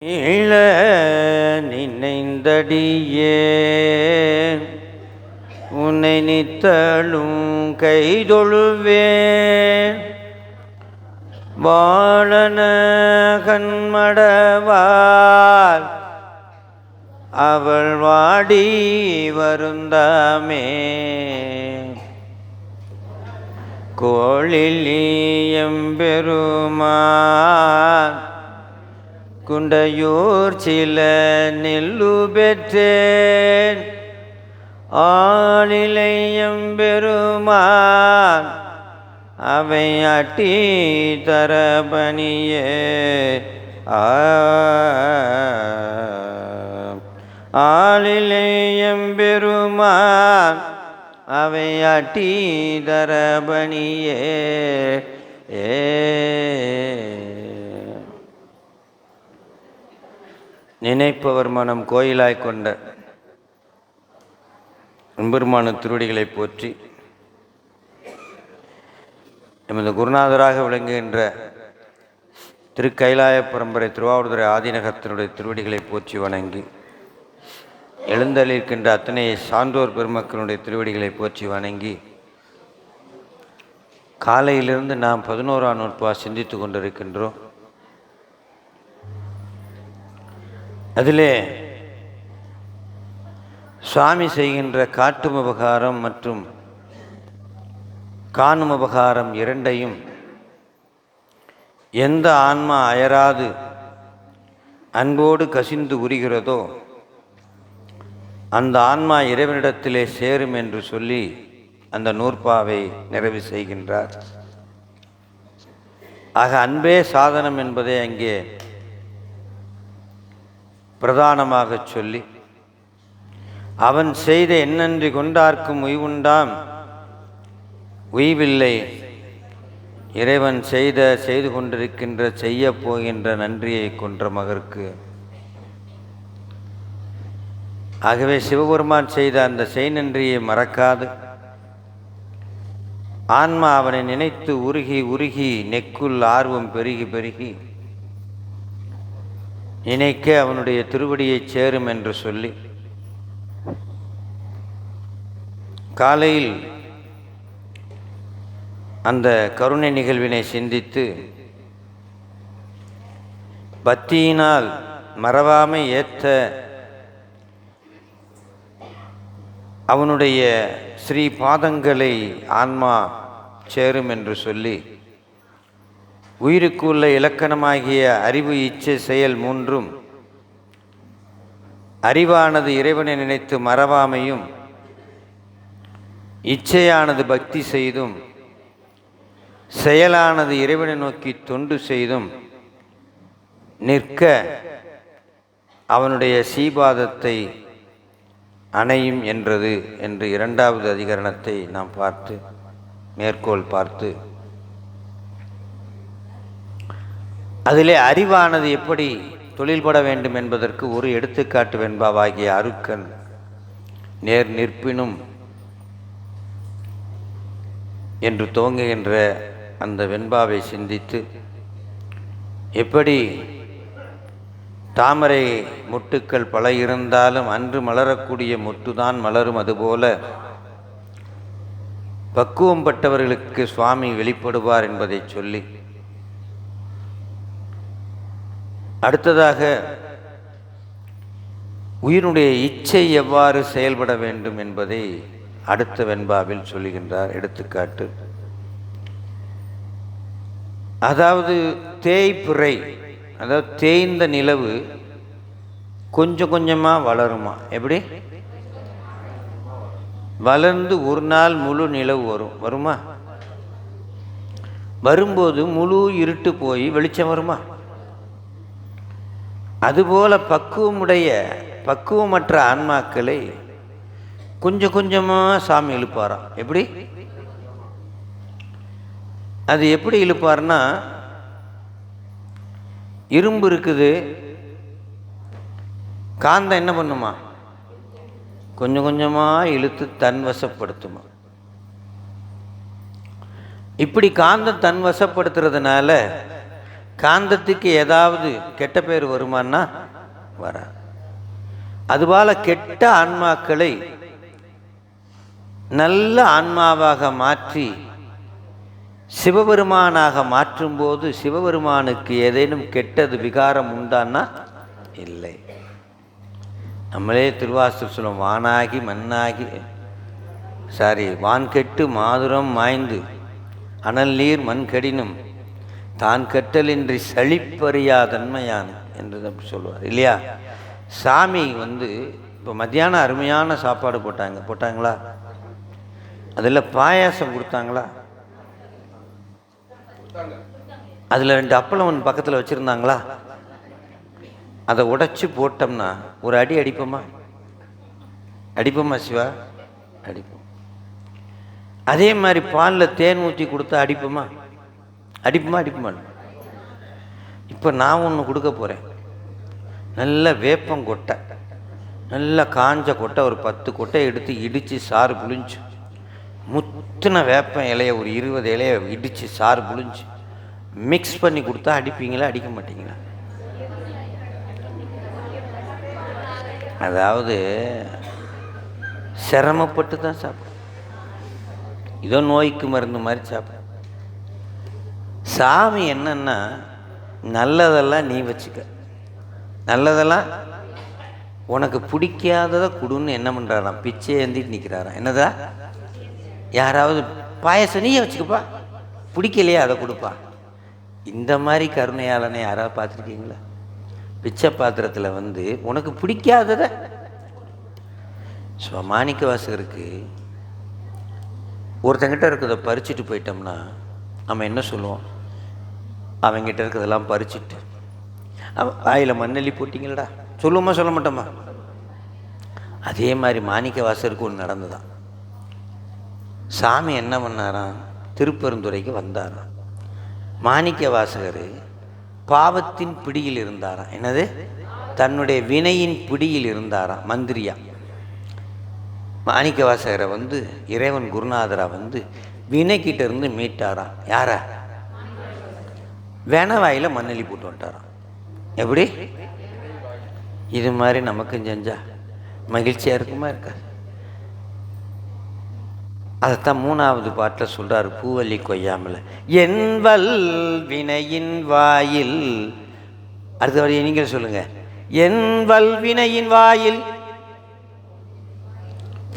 இள நினைந்தடியே உன்னை நித்தலும் கைதொழுவேன். வாழன கண்மடவாள் அவள் வாடி வருந்தாமே. கோளிலியம்பெருமான் குண்டையூர் சில நெல்லு பெற்றேன். ஆளிலையம்பெருமான் அவை அட்டி தரபணியே. ஆளிலையம்பெருமான் அவை அட்டி தரபணியே. நினைப்பவர் மனம் கோயிலாய் கொண்ட எம்பெருமான திருவடிகளை போற்றி, எமது குருநாதராக விளங்குகின்ற திருக்கைலாய பரம்பரை திருவாவூர்துறை ஆதீனகத்தினுடைய திருவடிகளை போற்றி வணங்கி, எழுந்தளிக்கின்ற அத்தனை சான்றோர் பெருமக்களுடைய திருவடிகளை போற்றி வணங்கி, காலையிலிருந்து நாம் 11ஆம் நூற்பா சிந்தித்து கொண்டிருக்கின்றோம். அதிலே சுவாமி செய்கின்ற காட்டும் உபகாரம் மற்றும் காணும் உபகாரம் இரண்டையும் எந்த ஆன்மா அயராது அன்போடு கசிந்து உரிகிறதோ அந்த ஆன்மா இறைவனிடத்திலே சேரும் என்று சொல்லி அந்த நூற்பாவை நிறைவு செய்கின்றார். ஆக அன்பே சாதனம் என்பதை அங்கே பிரதானமாக சொல்லி, அவன் செய்த எண்ணன்றி கொண்டார்க்கும் உய்வுண்டாம் உய்வில்லை, இறைவன் செய்து கொண்டிருக்கின்ற செய்ய போகின்ற நன்றியை கொன்ற மகற்கு. ஆகவே சிவபெருமான் செய்த அந்த செய் நன்றியை மறக்காது ஆன்மா அவனை நினைத்து உருகி உருகி நெக்குள் ஆர்வம் பெருகி பெருகி நினைக்க அவனுடைய திருவடியை சேரும் என்று சொல்லி, காலையில் அந்த கருணை நிகழ்வினை சிந்தித்து பக்தியினால் மறவாமை ஏற்ற அவனுடைய ஸ்ரீ பாதங்களை ஆன்மா சேரும் என்று சொல்லி, உயிருக்கு உள்ள இலக்கணமாகிய அறிவு இச்சை செயல் மூன்றும், அறிவானது இறைவனை நினைத்து மறவாமையும், இச்சையானது பக்தி செய்தும், செயலானது இறைவனை நோக்கி தொண்டு செய்தும் நிற்க அவனுடைய சீபாதத்தை அணையும் என்றது என்று 2வது அதிகரணத்தை நாம் பார்த்து மேற்கோள் பார்த்து, அதிலே அறிவானது எப்படி தொழில்பட வேண்டும் என்பதற்கு ஒரு எடுத்துக்காட்டு வெண்பாவாகிய அருக்கன் நேர் நிற்பினும் என்று துவங்குகின்ற அந்த வெண்பாவை சிந்தித்து, எப்படி தாமரை மொட்டுக்கள் பல இருந்தாலும் அன்று மலரக்கூடிய மொட்டுதான் மலரும், அதுபோல பக்குவம் பட்டவர்களுக்கு சுவாமி வெளிப்படுவார் என்பதை சொல்லி, அடுத்ததாக உயிரினுடைய இச்சை எவ்வாறு செயல்பட வேண்டும் என்பதை அடுத்த வெண்பாவில் சொல்லுகின்றார். எடுத்துக்காட்டு, அதாவது தேய்பிறை, அதாவது தேய்ந்த நிலவு கொஞ்சம் கொஞ்சமாக வளருமா? எப்படி வளர்ந்து ஒரு நாள் முழு நிலவு வருமா? வரும்போது முழு இருட்டு போய் வெளிச்சம் வருமா? அதுபோல பக்குவமற்ற ஆன்மாக்களை கொஞ்சம் கொஞ்சமாக சாமி இழுப்பாராம். எப்படி அது எப்படி இழுப்பார்னா, இரும்பு இருக்குது, காந்தம் என்ன பண்ணுமா? கொஞ்சம் கொஞ்சமாக இழுத்து தன்வசப்படுத்துமா. இப்படி காந்தம் தன்வசப்படுத்துறதுனால காந்தத்துக்கு ஏதாவது கெட்ட பேர் வருமானா வர. அதுபோல கெட்ட ஆன்மாக்களை நல்ல ஆன்மாவாக மாற்றி சிவபெருமானாக மாற்றும்போது சிவபெருமானுக்கு ஏதேனும் கெட்டது விகாரம் உண்டான்னா இல்லை. நம்மளே திருவாசூர் சொல்லும், வானாகி மண்ணாகி வான்கெட்டு மாதுரம் மாய்ந்து அனல் நீர் மண் கடினும் தான் கெட்டலின்றி சளிப்பறியாதன்மையான் என்று அப்படி சொல்லுவார் இல்லையா. சாமி இப்போ மத்தியானம் அருமையான சாப்பாடு போட்டாங்களா? அதில் பாயாசம் கொடுத்தாங்களா? அதில் 2 அப்பளம் ஒன்று பக்கத்தில் வச்சுருந்தாங்களா? அதை உடைச்சி போட்டோம்னா ஒரு அடி அடிப்போமா சிவா? அடிப்போம். அதே மாதிரி பாலில் தேன் ஊற்றி கொடுத்தா அடிப்போமா? அடிப்போமா? இப்போ நான் ஒன்று கொடுக்க போகிறேன். நல்ல வேப்பம் கொட்டை, நல்ல காஞ்ச கொட்டை, ஒரு 10 கொட்டை எடுத்து இடித்து சாறு புழிஞ்சு, முத்தின வேப்பம் இலையை ஒரு 20 இலையை இடித்து சாறு புழிஞ்சு மிக்ஸ் பண்ணி கொடுத்தா அடிப்பீங்களா அடிக்க மாட்டீங்களா? அதாவது சிரமப்பட்டு தான் சாப்பிடும். இதோ நோய்க்கு மருந்து மாதிரி சாப்பிடும். சாமி என்னன்னா, நல்லதெல்லாம் நீ வச்சுக்க, நல்லதெல்லாம் உனக்கு பிடிக்காததை கொடுன்னு என்ன பண்ணுறாராம்? பிச்சை ஏந்திட்டு நிற்கிறாராம். என்னதா? யாராவது பாயசம் நீயே வச்சுக்கப்பா, பிடிக்கலையே அதை கொடுப்பா. இந்த மாதிரி கருணையாளனை யாராவது பார்த்துருக்கீங்களா? பிச்சை பாத்திரத்தில் உனக்கு பிடிக்காததை. மாணிக்க வாசகருக்கு ஒருத்தங்கிட்ட இருக்கிறத பறிச்சுட்டு போயிட்டோம்னா அவன் என்ன சொல்லுவான்? அவங்ககிட்ட இருக்கிறதெல்லாம் பறிச்சுட்டு அவன் வாயில் மண்ணெல்லி போட்டிங்களடா சொல்லுவோமா சொல்ல மாட்டோமா? அதே மாதிரி மாணிக்க வாசகருக்கு ஒன்று நடந்துதான். சாமி என்ன பண்ணாராம்? திருப்பெருந்துறைக்கு வந்தாராம். மாணிக்க வாசகர் பாவத்தின் பிடியில் இருந்தாராம். என்னது? தன்னுடைய வினையின் பிடியில் இருந்தாராம். மந்திரியா மாணிக்க வாசகரை இறைவன் குருநாதரா வினைக்கிட்ட இருந்து மீட்டாராம். யாரா? வேணவாயில் மண்ணெல்லி போட்டு வந்துட்டாராம். எப்படி? இது மாதிரி நமக்கும் செஞ்சா மகிழ்ச்சியாக இருக்குமா இருக்காது? அதைத்தான் 3வது பாட்டில் சொல்கிறார். பூவல்லி கொய்யாமல் என்வல் வினையின் வாயில். அடுத்த வரையை நீங்கள் சொல்லுங்கள். என்வல் வினையின் வாயில்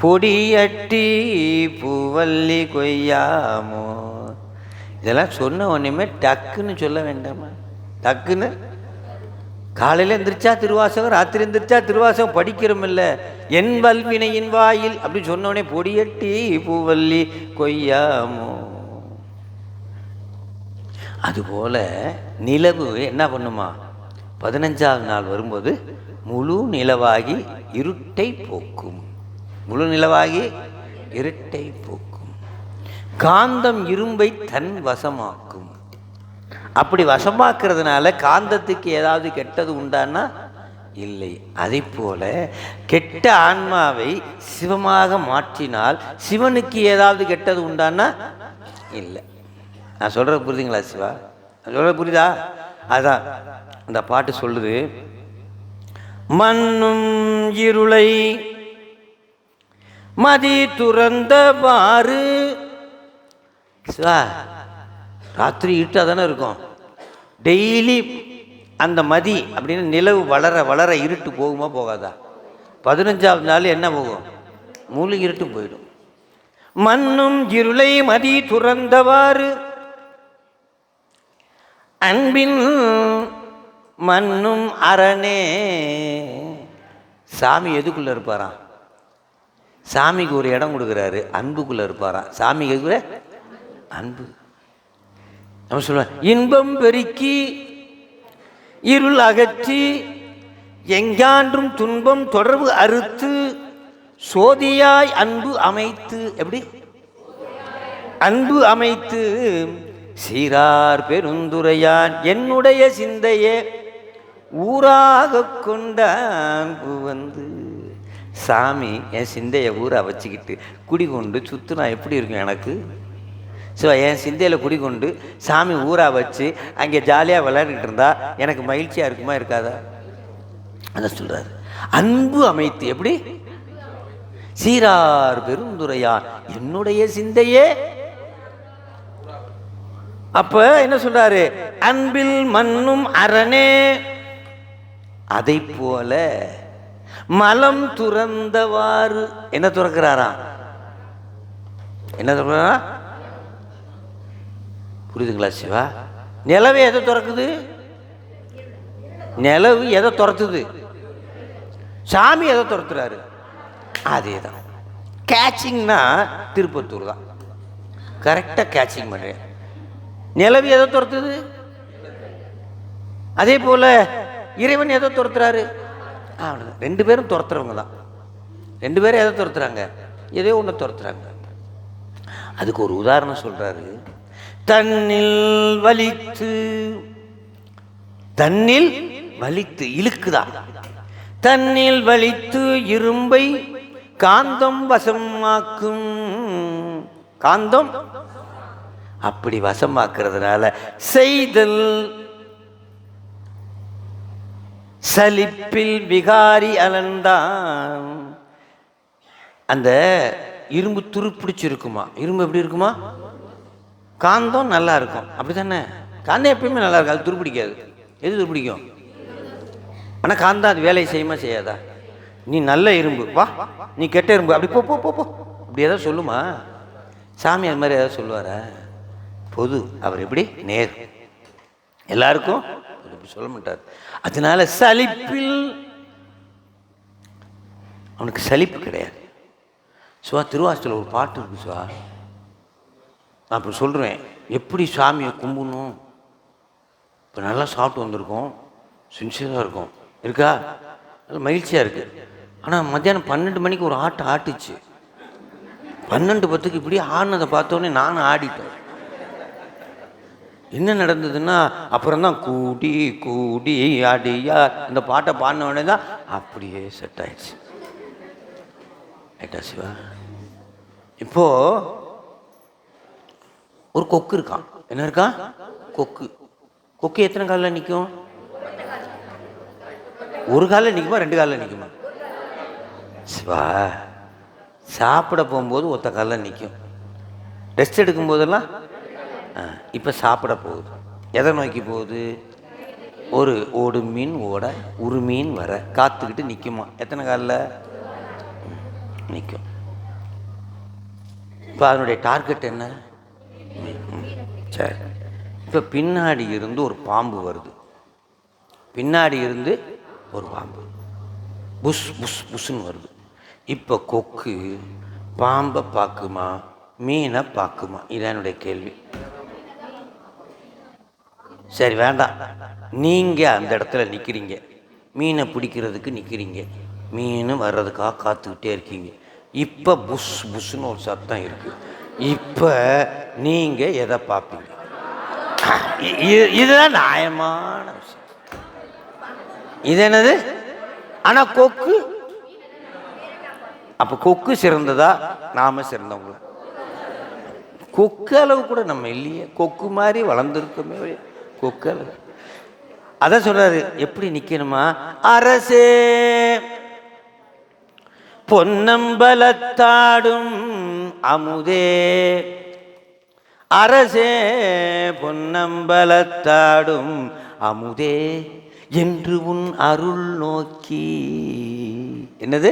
பொடியட்டி பூவல்லி கொய்யாமோ. இதெல்லாம் சொன்ன ஒன்றுமே டக்குன்னு சொல்ல வேண்டாமா? டக்குன்னு காலையில் எந்திரிச்சா திருவாசகம், ராத்திரி எந்திரிச்சா திருவாசகம் படிக்கிறோம் இல்லை? என் வல்வினையின் வாயில் அப்படி சொன்னோடனே பொடியட்டி பூவல்லி கொய்யாமோ. அதுபோல நிலவு என்ன பண்ணுமா? 15வது நாள் வரும்போது முழு நிலவாகி இருட்டை போக்கும். முழு நிலவாகி இருட்டை போக்கும். காந்தம் இரும்பை தன் வசமாக்கும். அப்படி வசமாக்குறதுனால காந்தத்துக்கு ஏதாவது கெட்டது உண்டானா இல்லை. அதை போல கெட்ட ஆன்மாவை சிவமாக மாற்றினால் சிவனுக்கு ஏதாவது கெட்டது உண்டானா இல்லை. நான் சொல்றது புரியுதுங்களா சிவா? நான் சொல்றது புரியுதா? அதான் அந்த பாட்டு சொல்லுது. மண்ணும் இருளை மதி துறந்தவாறு. சிவா, ராத்திரி இருட்டாக தானே இருக்கும். டெய்லி அந்த மதி அப்படின்னு நிலவு வளர வளர இருட்டு போகுமா போகாதா? 15வது நாள் என்ன போகும்? முழு இருட்டு போயிடும். மண்ணும் இருளை மதி துறந்தவாறு அன்பின் மண்ணும் அரணே. சாமி எதுக்குள்ள இருப்பாராம்? சாமிக்கு ஒரு இடம் கொடுக்குறாரு, அன்புக்குள்ள இருப்பாராம். சாமிக்கு எதுக்குற? அன்பு. நம்ம சொல்லுவோம், இன்பம் பெருக்கி இருள் அகற்றி எங்கான்றும் துன்பம் தொடர்பு அறுத்து சோதியாய் அன்பு அமைத்து. எப்படி? அன்பு அமைத்து சீரார் பெருந்துரையான் என்னுடைய சிந்தையே ஊராக கொண்டான் வந்து. சாமி என் சிந்தையை ஊரா வச்சுக்கிட்டு குடி கொண்டு சுத்துனா எப்படி இருக்கும் எனக்கு? சிவா என் சிந்தையில் குடிக்கொண்டு சாமி ஊராக வச்சு அங்கே ஜாலியாக விளையாடிக்கிட்டு இருந்தா எனக்கு மகிழ்ச்சியாக இருக்குமா இருக்காதா? அதான் சொல்கிறார், அன்பு அமைத்து எப்படி சீரார் பெருந்துரையான் என்னுடைய சிந்தையே. அப்ப என்ன சொல்றாரு? அன்பில் மண்ணும் அரணே. அதை போல மலம் துறந்தவாறு என்ன துறக்கிறாரா? என்ன துறக்கிறாரா? புரியுதுங்களா சிவா? நிலவு எதை துறக்குது? நிலவு எதை துரத்துது? சாமி எதை துரத்துறாரு? அதே தான். கேட்சிங்னா திருப்பத்தூர் தான் கரெக்டாக கேட்சிங் பண்ணுறேன். நிலவு எதை துரத்துது? அதே போல இறைவன் எதை துரத்துறாரு? ரெண்டு பேரும் துரத்துறவங்க தான். ரெண்டு பேரும் எதை துரத்துறாங்க? எதையோ ஒன்று துரத்துறாங்க. அதுக்கு ஒரு உதாரணம் சொல்றாரு. தன்னில் வலித்து, தன்னில் வலித்து இழுக்குதான். தன்னில் வலித்து இரும்பை காந்தம் வசமாக்கும். காந்தம் அப்படி வசமாக்குறதுனால செய்தல் சலிப்பில் விகாரி அலந்தான். அந்த இரும்பு துருப்பிடிச்சிருக்குமா? இரும்பு எப்படி இருக்குமா? காந்தம் நல்லா இருக்கும், அப்படி தானே? காந்தம் எப்பயுமே நல்லா இருக்கும், அது துருப்பிடிக்காது. எது துருப்பிடிக்கும்? ஆனால் காந்தம் அது வேலையை செய்யுமா செய்யாதா? நீ நல்ல இரும்பு வா, நீ கெட்ட இரும்பு அப்படி போ போ போ போ அப்படி ஏதாவது சொல்லுமா? சாமி அது மாதிரி ஏதாவது சொல்லுவாரா? பொது. அவர் எப்படி? நேர், எல்லாருக்கும் சொல்ல மாட்டார். அதனால சலிப்பில் அவனுக்கு சலிப்பு கிடையாது. சுவா திருவாசத்தில் ஒரு பாட்டு இருக்கு சுவா, நான் அப்படி சொல்கிறேன். எப்படி சாமியை கும்பிடணும்? இப்போ நல்லா சாப்பிட்டு வந்திருக்கோம், சின்சியராக இருக்கும், இருக்கா? நல்லா மகிழ்ச்சியாக இருக்குது. ஆனால் மத்தியானம் 12 மணிக்கு ஒரு ஆட்டுச்சு. 12:10 இப்படி ஆடினதை பார்த்தோன்னே நானும் ஆடிட்டேன். என்ன நடந்ததுன்னா அப்புறம் தான் கூடி கூடி ஆடியா இந்த பாட்டை பாடின உடனே தான் அப்படியே செட் ஆயிடுச்சு. ரைட்டா சிவா? இப்போ ஒரு கொக்கு இருக்கான். என்ன இருக்கான்? கொக்கு. கொக்கு எத்தனை காலில் நிற்கும்? ஒரு காலில் நிற்குமா, 2 காலில் நிற்குமா? சிவா, சாப்பிட போகும்போது ஒத்த காலில் நிற்கும், ரெஸ்ட் எடுக்கும் போதெல்லாம். இப்போ சாப்பிட போகுது, எதை நோக்கி போகுது? ஒரு ஓடு மீன் ஓட ஒரு மீன் வர காத்துக்கிட்டு நிற்குமா? எத்தனை காலில் நிற்கும்? இப்போ அதனுடைய டார்கெட் என்ன? சரி, இப்போ பின்னாடி இருந்து ஒரு பாம்பு வருது. பின்னாடி இருந்து ஒரு பாம்பு புஷ் புஷ் புஷ்ன்னு வருது. இப்போ கொக்கு பாம்பை பார்க்குமா, மீனை பார்க்குமா? இதான் என்னுடைய கேள்வி. சரி வேண்டாம், நீங்கள் அந்த இடத்துல நிற்கிறீங்க, மீனை பிடிக்கிறதுக்கு நிற்கிறீங்க, மீன் வர்றதுக்காக காத்துக்கிட்டே இருக்கீங்க. இப்போ புஷ் புஷ்ன்னு ஒரு சத்தம் இருக்குது. இப்போ நீங்கள் எதை பார்ப்பீங்க? இதுதான் நியாயமான விஷயம். இது என்னது? ஆனால் கொக்கு, அப்போ கொக்கு சிறந்ததா நாம சிறந்தவங்கள? கொக்கு அளவு கூட நம்ம இல்லையே, கொக்கு மாதிரி வளர்ந்துருக்கோமே கொக்கு அளவு. அதான் சொல்றாரு, எப்படி நிக்கணுமா? அரசே பொன்னம்பலத்தாடும் அமுதே, அரசே பொன்னம்பலத்தாடும் அமுதே என்று உன் அருள் நோக்கி. என்னது?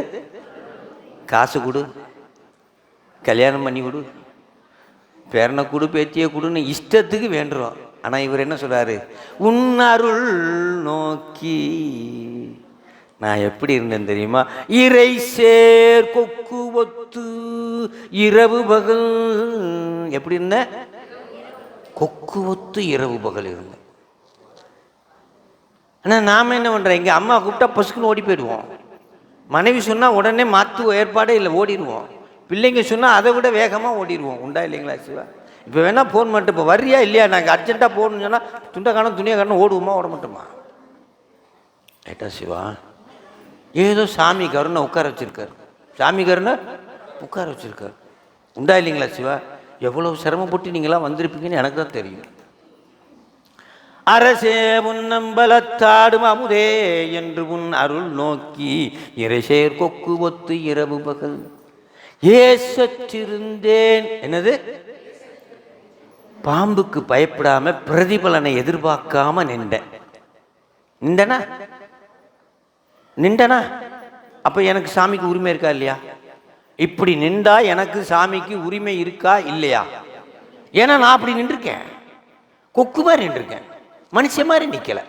காசு கொடு, கல்யாணம் பண்ணி கொடு, பேரனை கொடு, பேத்தியை கொடுன்னு இஷ்டத்துக்கு வேண்டுறோம். ஆனால் இவர் என்ன சொல்றாரு? உன் அருள் நோக்கி நான் எப்படி இருந்தேன் தெரியுமா? இறை சேர் கொக்கு ஒத்து இரவு பகல். எப்படி இருந்த? கொக்கு ஒத்து இரவு பகல் இருந்தேன். ஆனால் நாம் என்ன பண்ணுறோம்? எங்கள் அம்மா கூப்பிட்டா பசுக்குன்னு ஓடி போயிடுவோம். மனைவி சொன்னால் உடனே மாற்று ஏற்பாடே இல்லை, ஓடிடுவோம். பிள்ளைங்க சொன்னால் அதை விட வேகமாக ஓடிடுவோம். உண்டா இல்லைங்களா சிவா? இப்போ வேணால் ஃபோன் பண்ணிட்டு இப்போ வர்றியா இல்லையா, நாங்கள் அர்ஜென்ட்டாக போகணும்னு சொன்னால் துண்டை காணும் துணியை காணும் ஓடுவோமா ஓட மாட்டோமா? ரைட்டா சிவா? ஏதோ சாமி கருணை உட்கார வச்சுருக்காரு, சாமி கருணை உட்கார வச்சுருக்காரு. உண்டா இல்லைங்களா சிவா? எவ்வளோ சிரமப்பட்டு நீங்களாம் வந்திருப்பீங்கன்னு எனக்கு தான் தெரியும். அரசே உன்னம்பலத்தாடும் அமுதே என்று உன் அருள் நோக்கி இறைசேர் கொக்கு ஒத்து இரவு பகல் ஏசற்றிருந்தேன். என்னது? பாம்புக்கு பயப்படாம பிரதிபலனை எதிர்பார்க்காம நின்றனா அப்ப எனக்கு சாமிக்கு உரிமை இருக்கா இல்லையா? இப்படி நின்றா எனக்கு சாமிக்கு உரிமை இருக்கா இல்லையா? ஏன்னா நான் அப்படி நின்றுருக்கேன், கொக்கு மாதிரி நின்றுருக்கேன், மனுஷன் மாதிரி நிக்கல.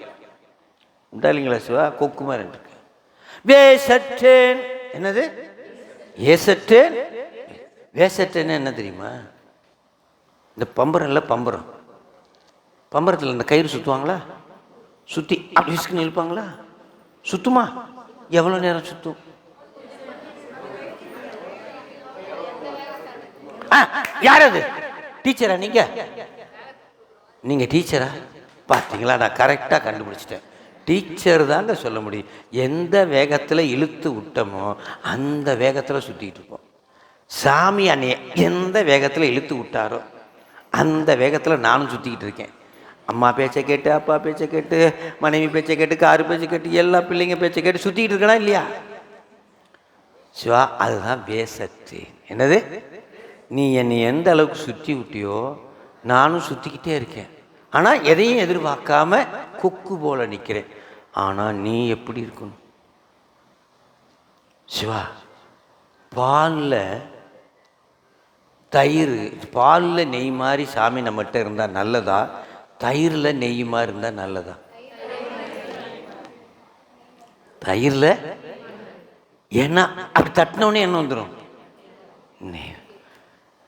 இல்லைங்களா சிவா? கொக்கு மாதிரி நின்றுருக்கேன். வேசற்றேன். என்னது? ஏசற்றேன். வேசற்றேன்னு என்ன தெரியுமா? இந்த பம்பரம் இல்லை, பம்பரத்தில் இந்த கயிறு சுற்றுவாங்களா, சுற்றி அப்படி விஸ்குன்னு இழுப்பாங்களா, சுத்துமா? எவ்வளோ நேரம் சுற்றும்? யார் அது? டீச்சரா? நீங்க டீச்சரா? பார்த்தீங்களா, நான் கரெக்டாக கண்டுபிடிச்சிட்டேன். டீச்சர் தாங்க சொல்ல முடியும். எந்த வேகத்தில் இழுத்து விட்டோமோ அந்த வேகத்தில் சுற்றிக்கிட்டு இருப்போம். சாமி அன்னைய எந்த வேகத்தில் இழுத்து விட்டாரோ அந்த வேகத்தில் நானும் சுற்றிக்கிட்டு இருக்கேன். அம்மா பேச்சை கேட்டு, அப்பா பேச்சை கேட்டு, மனைவி பேச்சை கேட்டு, காரு பேச்சை கேட்டு, எல்லா பிள்ளைங்க பேச்சை கேட்டு சுற்றிக்கிட்டு இருக்கனா இல்லையா சிவா? அதுதான் வேசத்து. என்னது? நீ என்னை எந்த அளவுக்கு சுற்றி விட்டியோ நானும் சுற்றிக்கிட்டே இருக்கேன். ஆனால் எதையும் எதிர்பார்க்காம கொக்கு போல நிற்கிறேன். ஆனால் நீ எப்படி இருக்கணும் சிவா? பாலில் தயிர், பாலில் நெய் மாதிரி சாமி நம்மகிட்ட இருந்தால் நல்லதா, தயிரில் நெய் மாதிரி இருந்தால் நல்லதா? தயிரில். ஏன்னா அப்படி தட்டினோடனே என்ன வந்துடும்?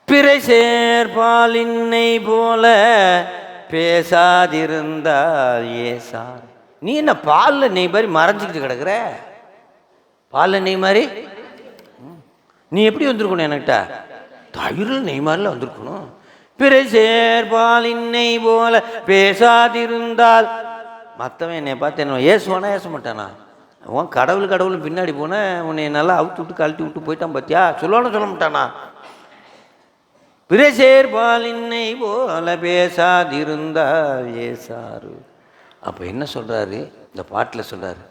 பிறை சேர்பாலின் நெய் போல பேசாதிருந்தால் ஏசா. நீ என்ன பாலில் நெய் மாதிரி மறைஞ்சிக்கிட்டு கிடக்குற? பாலில் நெய் மாதிரி நீ எப்படி வந்திருக்கணும் என்கிட்ட? தயிரில் நெய் மாதிரில வந்திருக்கணும். பிறை சேர்பாலின் நெய் போல பேசாதிருந்தால். மற்றவன் என்னை பார்த்து என்ன ஏசுவானா ஏச மாட்டானா? அவன் கடவுள் பின்னாடி போன உன்னை நல்லா அவுத்து விட்டு கழட்டி விட்டு போயிட்டான் பார்த்தியா? சொல்லுவானு சொல்ல மாட்டானா? பிறை சேர்பாலின் நெய் போல பேசாதிருந்தால் ஏசாரு. அப்போ என்ன சொல்கிறாரு இந்த பாட்டில்? சொல்கிறாரு,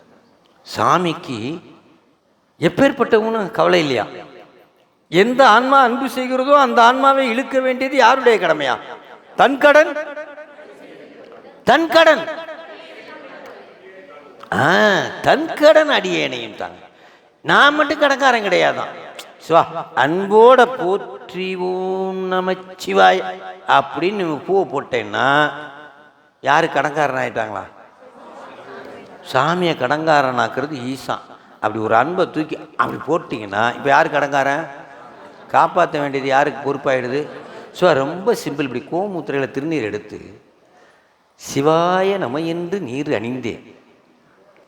சாமிக்கு எப்பேற்பட்டவனும் கவலை இல்லையா? எந்த ஆன்மா அன்பு செய்கிறதோ அந்த ஆன்மாவை இழுக்க வேண்டியது யாருடைய கடமையா? தன் கடன். தன் கடன் அடியேனையும் தாங்க. நான் மட்டும் கடன்காரன் கிடையாதான். அன்போட போற்றிவோம் நமச்சிவாய் அப்படின்னு பூவை போட்டேன்னா யாரு கடன்காரன் ஆயிட்டாங்களா? சாமியை கடன்காரனாக்குறது ஈசான். அப்படி ஒரு அன்பை தூக்கி அப்படி போட்டிங்கன்னா இப்போ யார் கடன்காரன்? காப்பாற்ற வேண்டியது யாருக்கு பொறுப்பாயிடுது? ரொம்ப சிம்பிள். இப்படி கோமுத்திரையில் திருநீர் எடுத்து சிவாய நம என்று நீர் அணிந்தேன்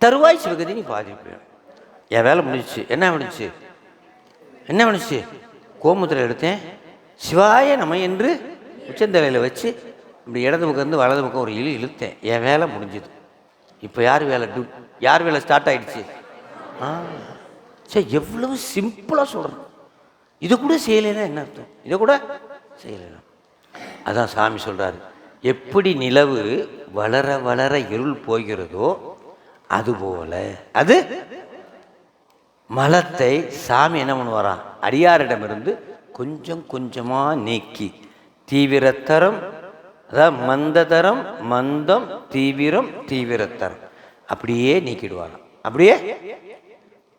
தருவாய் சிவகதி நீ பாதிப்பு. என் வேலை முடிஞ்சிச்சு. என்ன பண்ணுச்சு? கோமுத்திரை எடுத்தேன், சிவாய நம என்று உச்சந்தலையில் வச்சு இப்படி இடது பக்கம் இருந்து வலது பக்கம் ஒரு இழுத்தேன். என் வேலை முடிஞ்சுது. இப்போ யார் வேலை ஸ்டார்ட் ஆகிடுச்சு? சரி, எவ்வளவு சிம்பிளாக சொல்கிறேன். இதை கூட செய்யலைன்னா என்ன அர்த்தம்? இதை கூட செய்யலைன்னா அதான் சாமி சொல்கிறாரு, எப்படி நிலவு வளர வளர இருள் போகிறதோ அதுபோல அது மலத்தை சாமி என்ன பண்ணுவாராம்? அடியாரிடமிருந்து கொஞ்சம் கொஞ்சமாக நீக்கி தீவிரத்தரம், அதாவது மந்ததரம், மந்தம், தீவிரம், தீவிரத்தரம் அப்படியே நீக்கிடுவாராம்.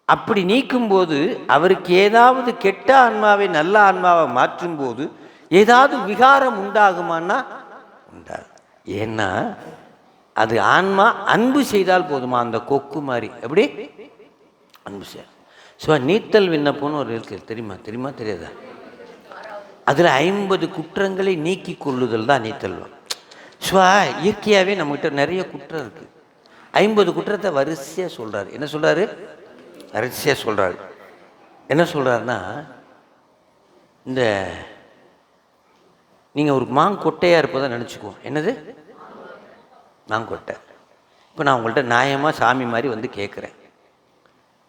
அப்படி நீக்கும்போது அவருக்கு ஏதாவது கெட்ட ஆன்மாவை நல்ல ஆன்மாவை மாற்றும்போது ஏதாவது விகாரம் உண்டாகுமான்னா உண்டாகும். ஏன்னா அது ஆன்மா அன்பு செய்தால் போதுமா? அந்த கொக்கு மாதிரி எப்படி அன்பு செய்ய. நீத்தல் விண்ணப்பம்னு ஒரு இருக்கு, தெரியுமா தெரியாதா? அதில் 50 குற்றங்களை நீக்கி கொள்ளுதல் தான் நீத்தல். இயற்கையாகவே நம்மகிட்ட நிறைய குற்றம் இருக்குது. 50 குற்றத்தை வரிசையாக சொல்கிறாரு. என்ன சொல்கிறாரு? வரிசையாக சொல்கிறாரு. என்ன சொல்கிறாருன்னா, இந்த நீங்கள் ஒரு மாங்கொட்டையாக இருப்பதை நினச்சிக்குவோம். என்னது மாங்கொட்டை? இப்போ நான் உங்கள்கிட்ட நியாயமாக சாமி மாதிரி வந்து கேட்குறேன்,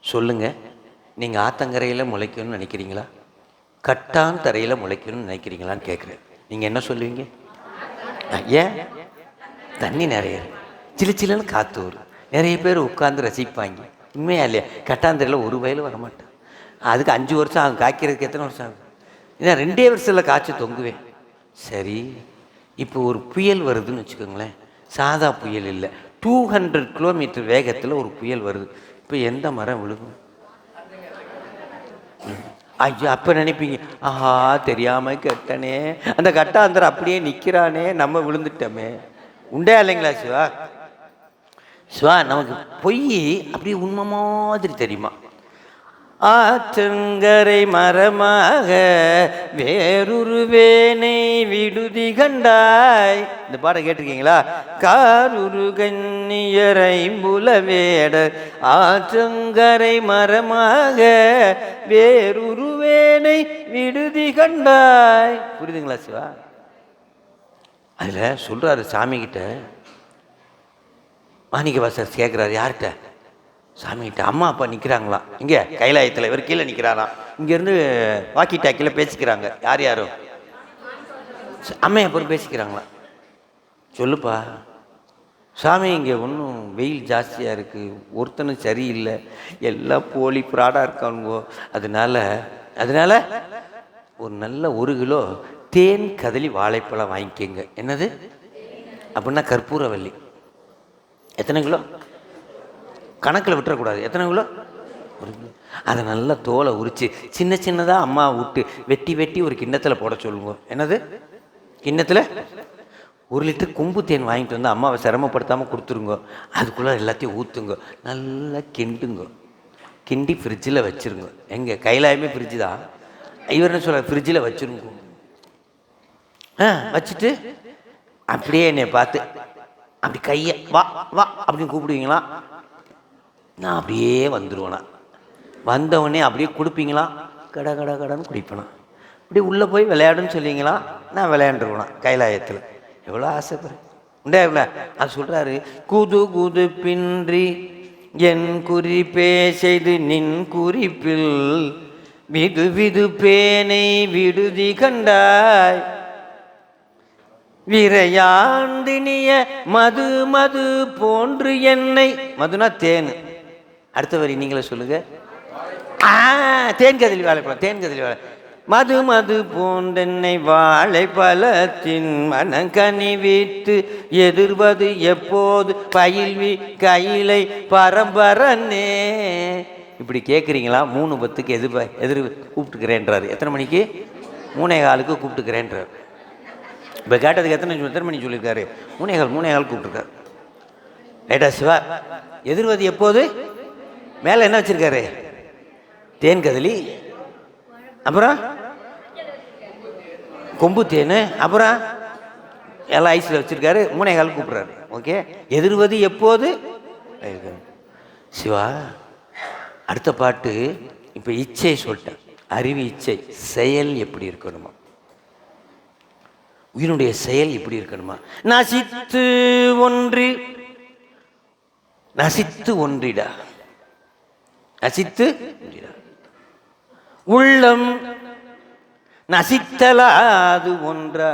சொல்லுங்கள், நீங்கள் ஆத்தங்கரையில் முளைக்கணும்னு நினைக்கிறீங்களா? கட்டான் தரையில் முளைக்கணும்னு நினைக்கிறீங்களான்னு கேட்குறேன். நீங்கள் என்ன சொல்லுவீங்க? ஏன்? தண்ணி நிறைய சிலு சிலுன்னு காற்று வரும், நிறைய பேர் உட்காந்து ரசிப்பாங்க. உண்மையா இல்லையா? கட்டாந்தரையில் ஒரு வயலும் வரமாட்டேன். அதுக்கு 5 வருஷம் ஆகும், காய்க்கிறதுக்கு எத்தனை வருஷம் ஆகும்? ஏன்னா 2 வருஷத்தில் காய்ச்சி தொங்குவேன். சரி, இப்போ ஒரு புயல் வருதுன்னு வச்சுக்கோங்களேன். சாதா புயல் இல்லை, 200 கிலோமீட்டர் வேகத்தில் ஒரு புயல் வருது. இப்போ எந்த மரம் விழுகும்? ஐயோ, அப்போ நினைப்பீங்க, ஆஹா தெரியாமல் கேட்டனே, அந்த கட்டாந்தரம் அப்படியே நிற்கிறானே, நம்ம விழுந்துட்டோமே. உண்டே இல்லைங்களா சிவா? சிவா, நமக்கு பொய் அப்படியே உண்மை மாதிரி தெரியுமா? ஆற்றங்கரை மரமாக வேறொரு வேனை விடுதி கண்டாய். இந்த பாட்டை கேட்டிருக்கீங்களா? காருரு கண்ணியரை புலவேடர் ஆற்றங்கரை மரமாக வேறொரு வேனை விடுதி கண்டாய். புரியுதுங்களா சிவா? அதில் சொல்கிறாரு சாமிக்கிட்ட. மாணிக்கவாசர் கேட்குறாரு, யார்கிட்ட? சாமிகிட்ட. அம்மா அப்பா நிற்கிறாங்களாம் இங்கே கைலாயத்தில், இவர் கீழே நிற்கிறாராம். இங்கேருந்து வாக்கி டாக்கியில் பேசிக்கிறாங்க. யார் யாரும்? அம்மையை அப்புறம் பேசிக்கிறாங்களாம். சொல்லுப்பா சாமி, இங்கே ஒன்றும் வெயில் ஜாஸ்தியாக இருக்குது, ஒருத்தனும் சரியில்லை, எல்லாம் போலி ப்ராடாக இருக்கானுங்கோ. அதனால ஒரு நல்ல 1 கிலோ தேன் கதலி வாழைப்பழம் வாங்கிக்கோங்க. என்னது அப்படின்னா? கற்பூரவல்லி. எத்தனை கிலோ? கணக்கில் விட்டுறக்கூடாது. எத்தனை கிலோ? 1 கிலோ. அதை நல்லா தோலை உரித்து சின்ன சின்னதாக அம்மா விட்டு வெட்டி ஒரு கிண்ணத்தில் போட சொல்லுங்க. என்னது கிண்ணத்தில்? 1 லிட்டர் கொம்பு தேன் வாங்கிட்டு வந்து அம்மாவை சிரமப்படுத்தாமல் கொடுத்துருங்க. அதுக்குள்ளே எல்லாத்தையும் ஊற்றுங்க, நல்லா கிண்டுங்க. கிண்டி ஃப்ரிட்ஜில் வச்சுருங்க. எங்கே கைலாயமே ஃப்ரிட்ஜு தான். இவர் என்ன சொல்ல? ஃப்ரிட்ஜில் வச்சுருங்க. வச்சுட்டு அப்படியே என்னை பார்த்து அப்படி கையை வா வா அப்படின்னு கூப்பிடுவீங்களா? நான் அப்படியே வந்துடுவேனா? வந்தவொடனே அப்படியே கொடுப்பீங்களா? கடைன்னு குடிப்பேனா? அப்படியே உள்ளே போய் விளையாடுன்னு சொல்லுவீங்களா? நான் விளையாண்டுருவேனா கைலாயத்தில்? எவ்வளோ ஆசைப்படுறேன் உண்டே எவ்வளோ. அது சொல்கிறாரு, குது பின்றி என் குறிப்பே செய்து நின் குறிப்பில் விது பேனை விடுதி கண்டாய் விரையாண்டினிய மது போன்று என்னை. மதுனா தேன். அடுத்த வரி நீங்களே சொல்லுங்க. தேன் கதலி வாழைப்பழம். தேன் கதலி வாழை மது போன்றென்னை வாழைப்பழத்தின் மனக்கனி விட்டு எதிர்வது எப்போது பயில்வி கையிலை பரம்பரனே. இப்படி கேட்குறீங்களா? 3:10 எதிர் கூப்பிட்டுக்கிறேன்றாரு. எத்தனை மணிக்கு? 3:15 கூப்பிட்டுக்கிறேன்றார். இப்போ கேட்டதுக்கு எத்தனை மணி சொல்லியிருக்காரு? 3:15 கூப்பிட்டுருக்காரு. ரைட்டா சிவா? எதிர்வது எப்போது? மேலே என்ன வச்சுருக்காரு? தேன் கதலி, அப்புறம் கொம்பு தேன், அப்புறம் எல்லாம் ஐஸில் வச்சுருக்காரு. 3:15 கூப்பிட்றாரு. ஓகே, எதிர்வது எப்போது? சிவா, அடுத்த பாட்டு. இப்போ இச்சை சொல்லிட்டேன், அறிவு இச்சை. செயல் எப்படி இருக்கணுமா? உயிரினுடைய செயல் எப்படி இருக்கணுமா? நசித்து ஒன்றிடா. நசித்து உள்ளம் நசித்தலாது ஒன்றா.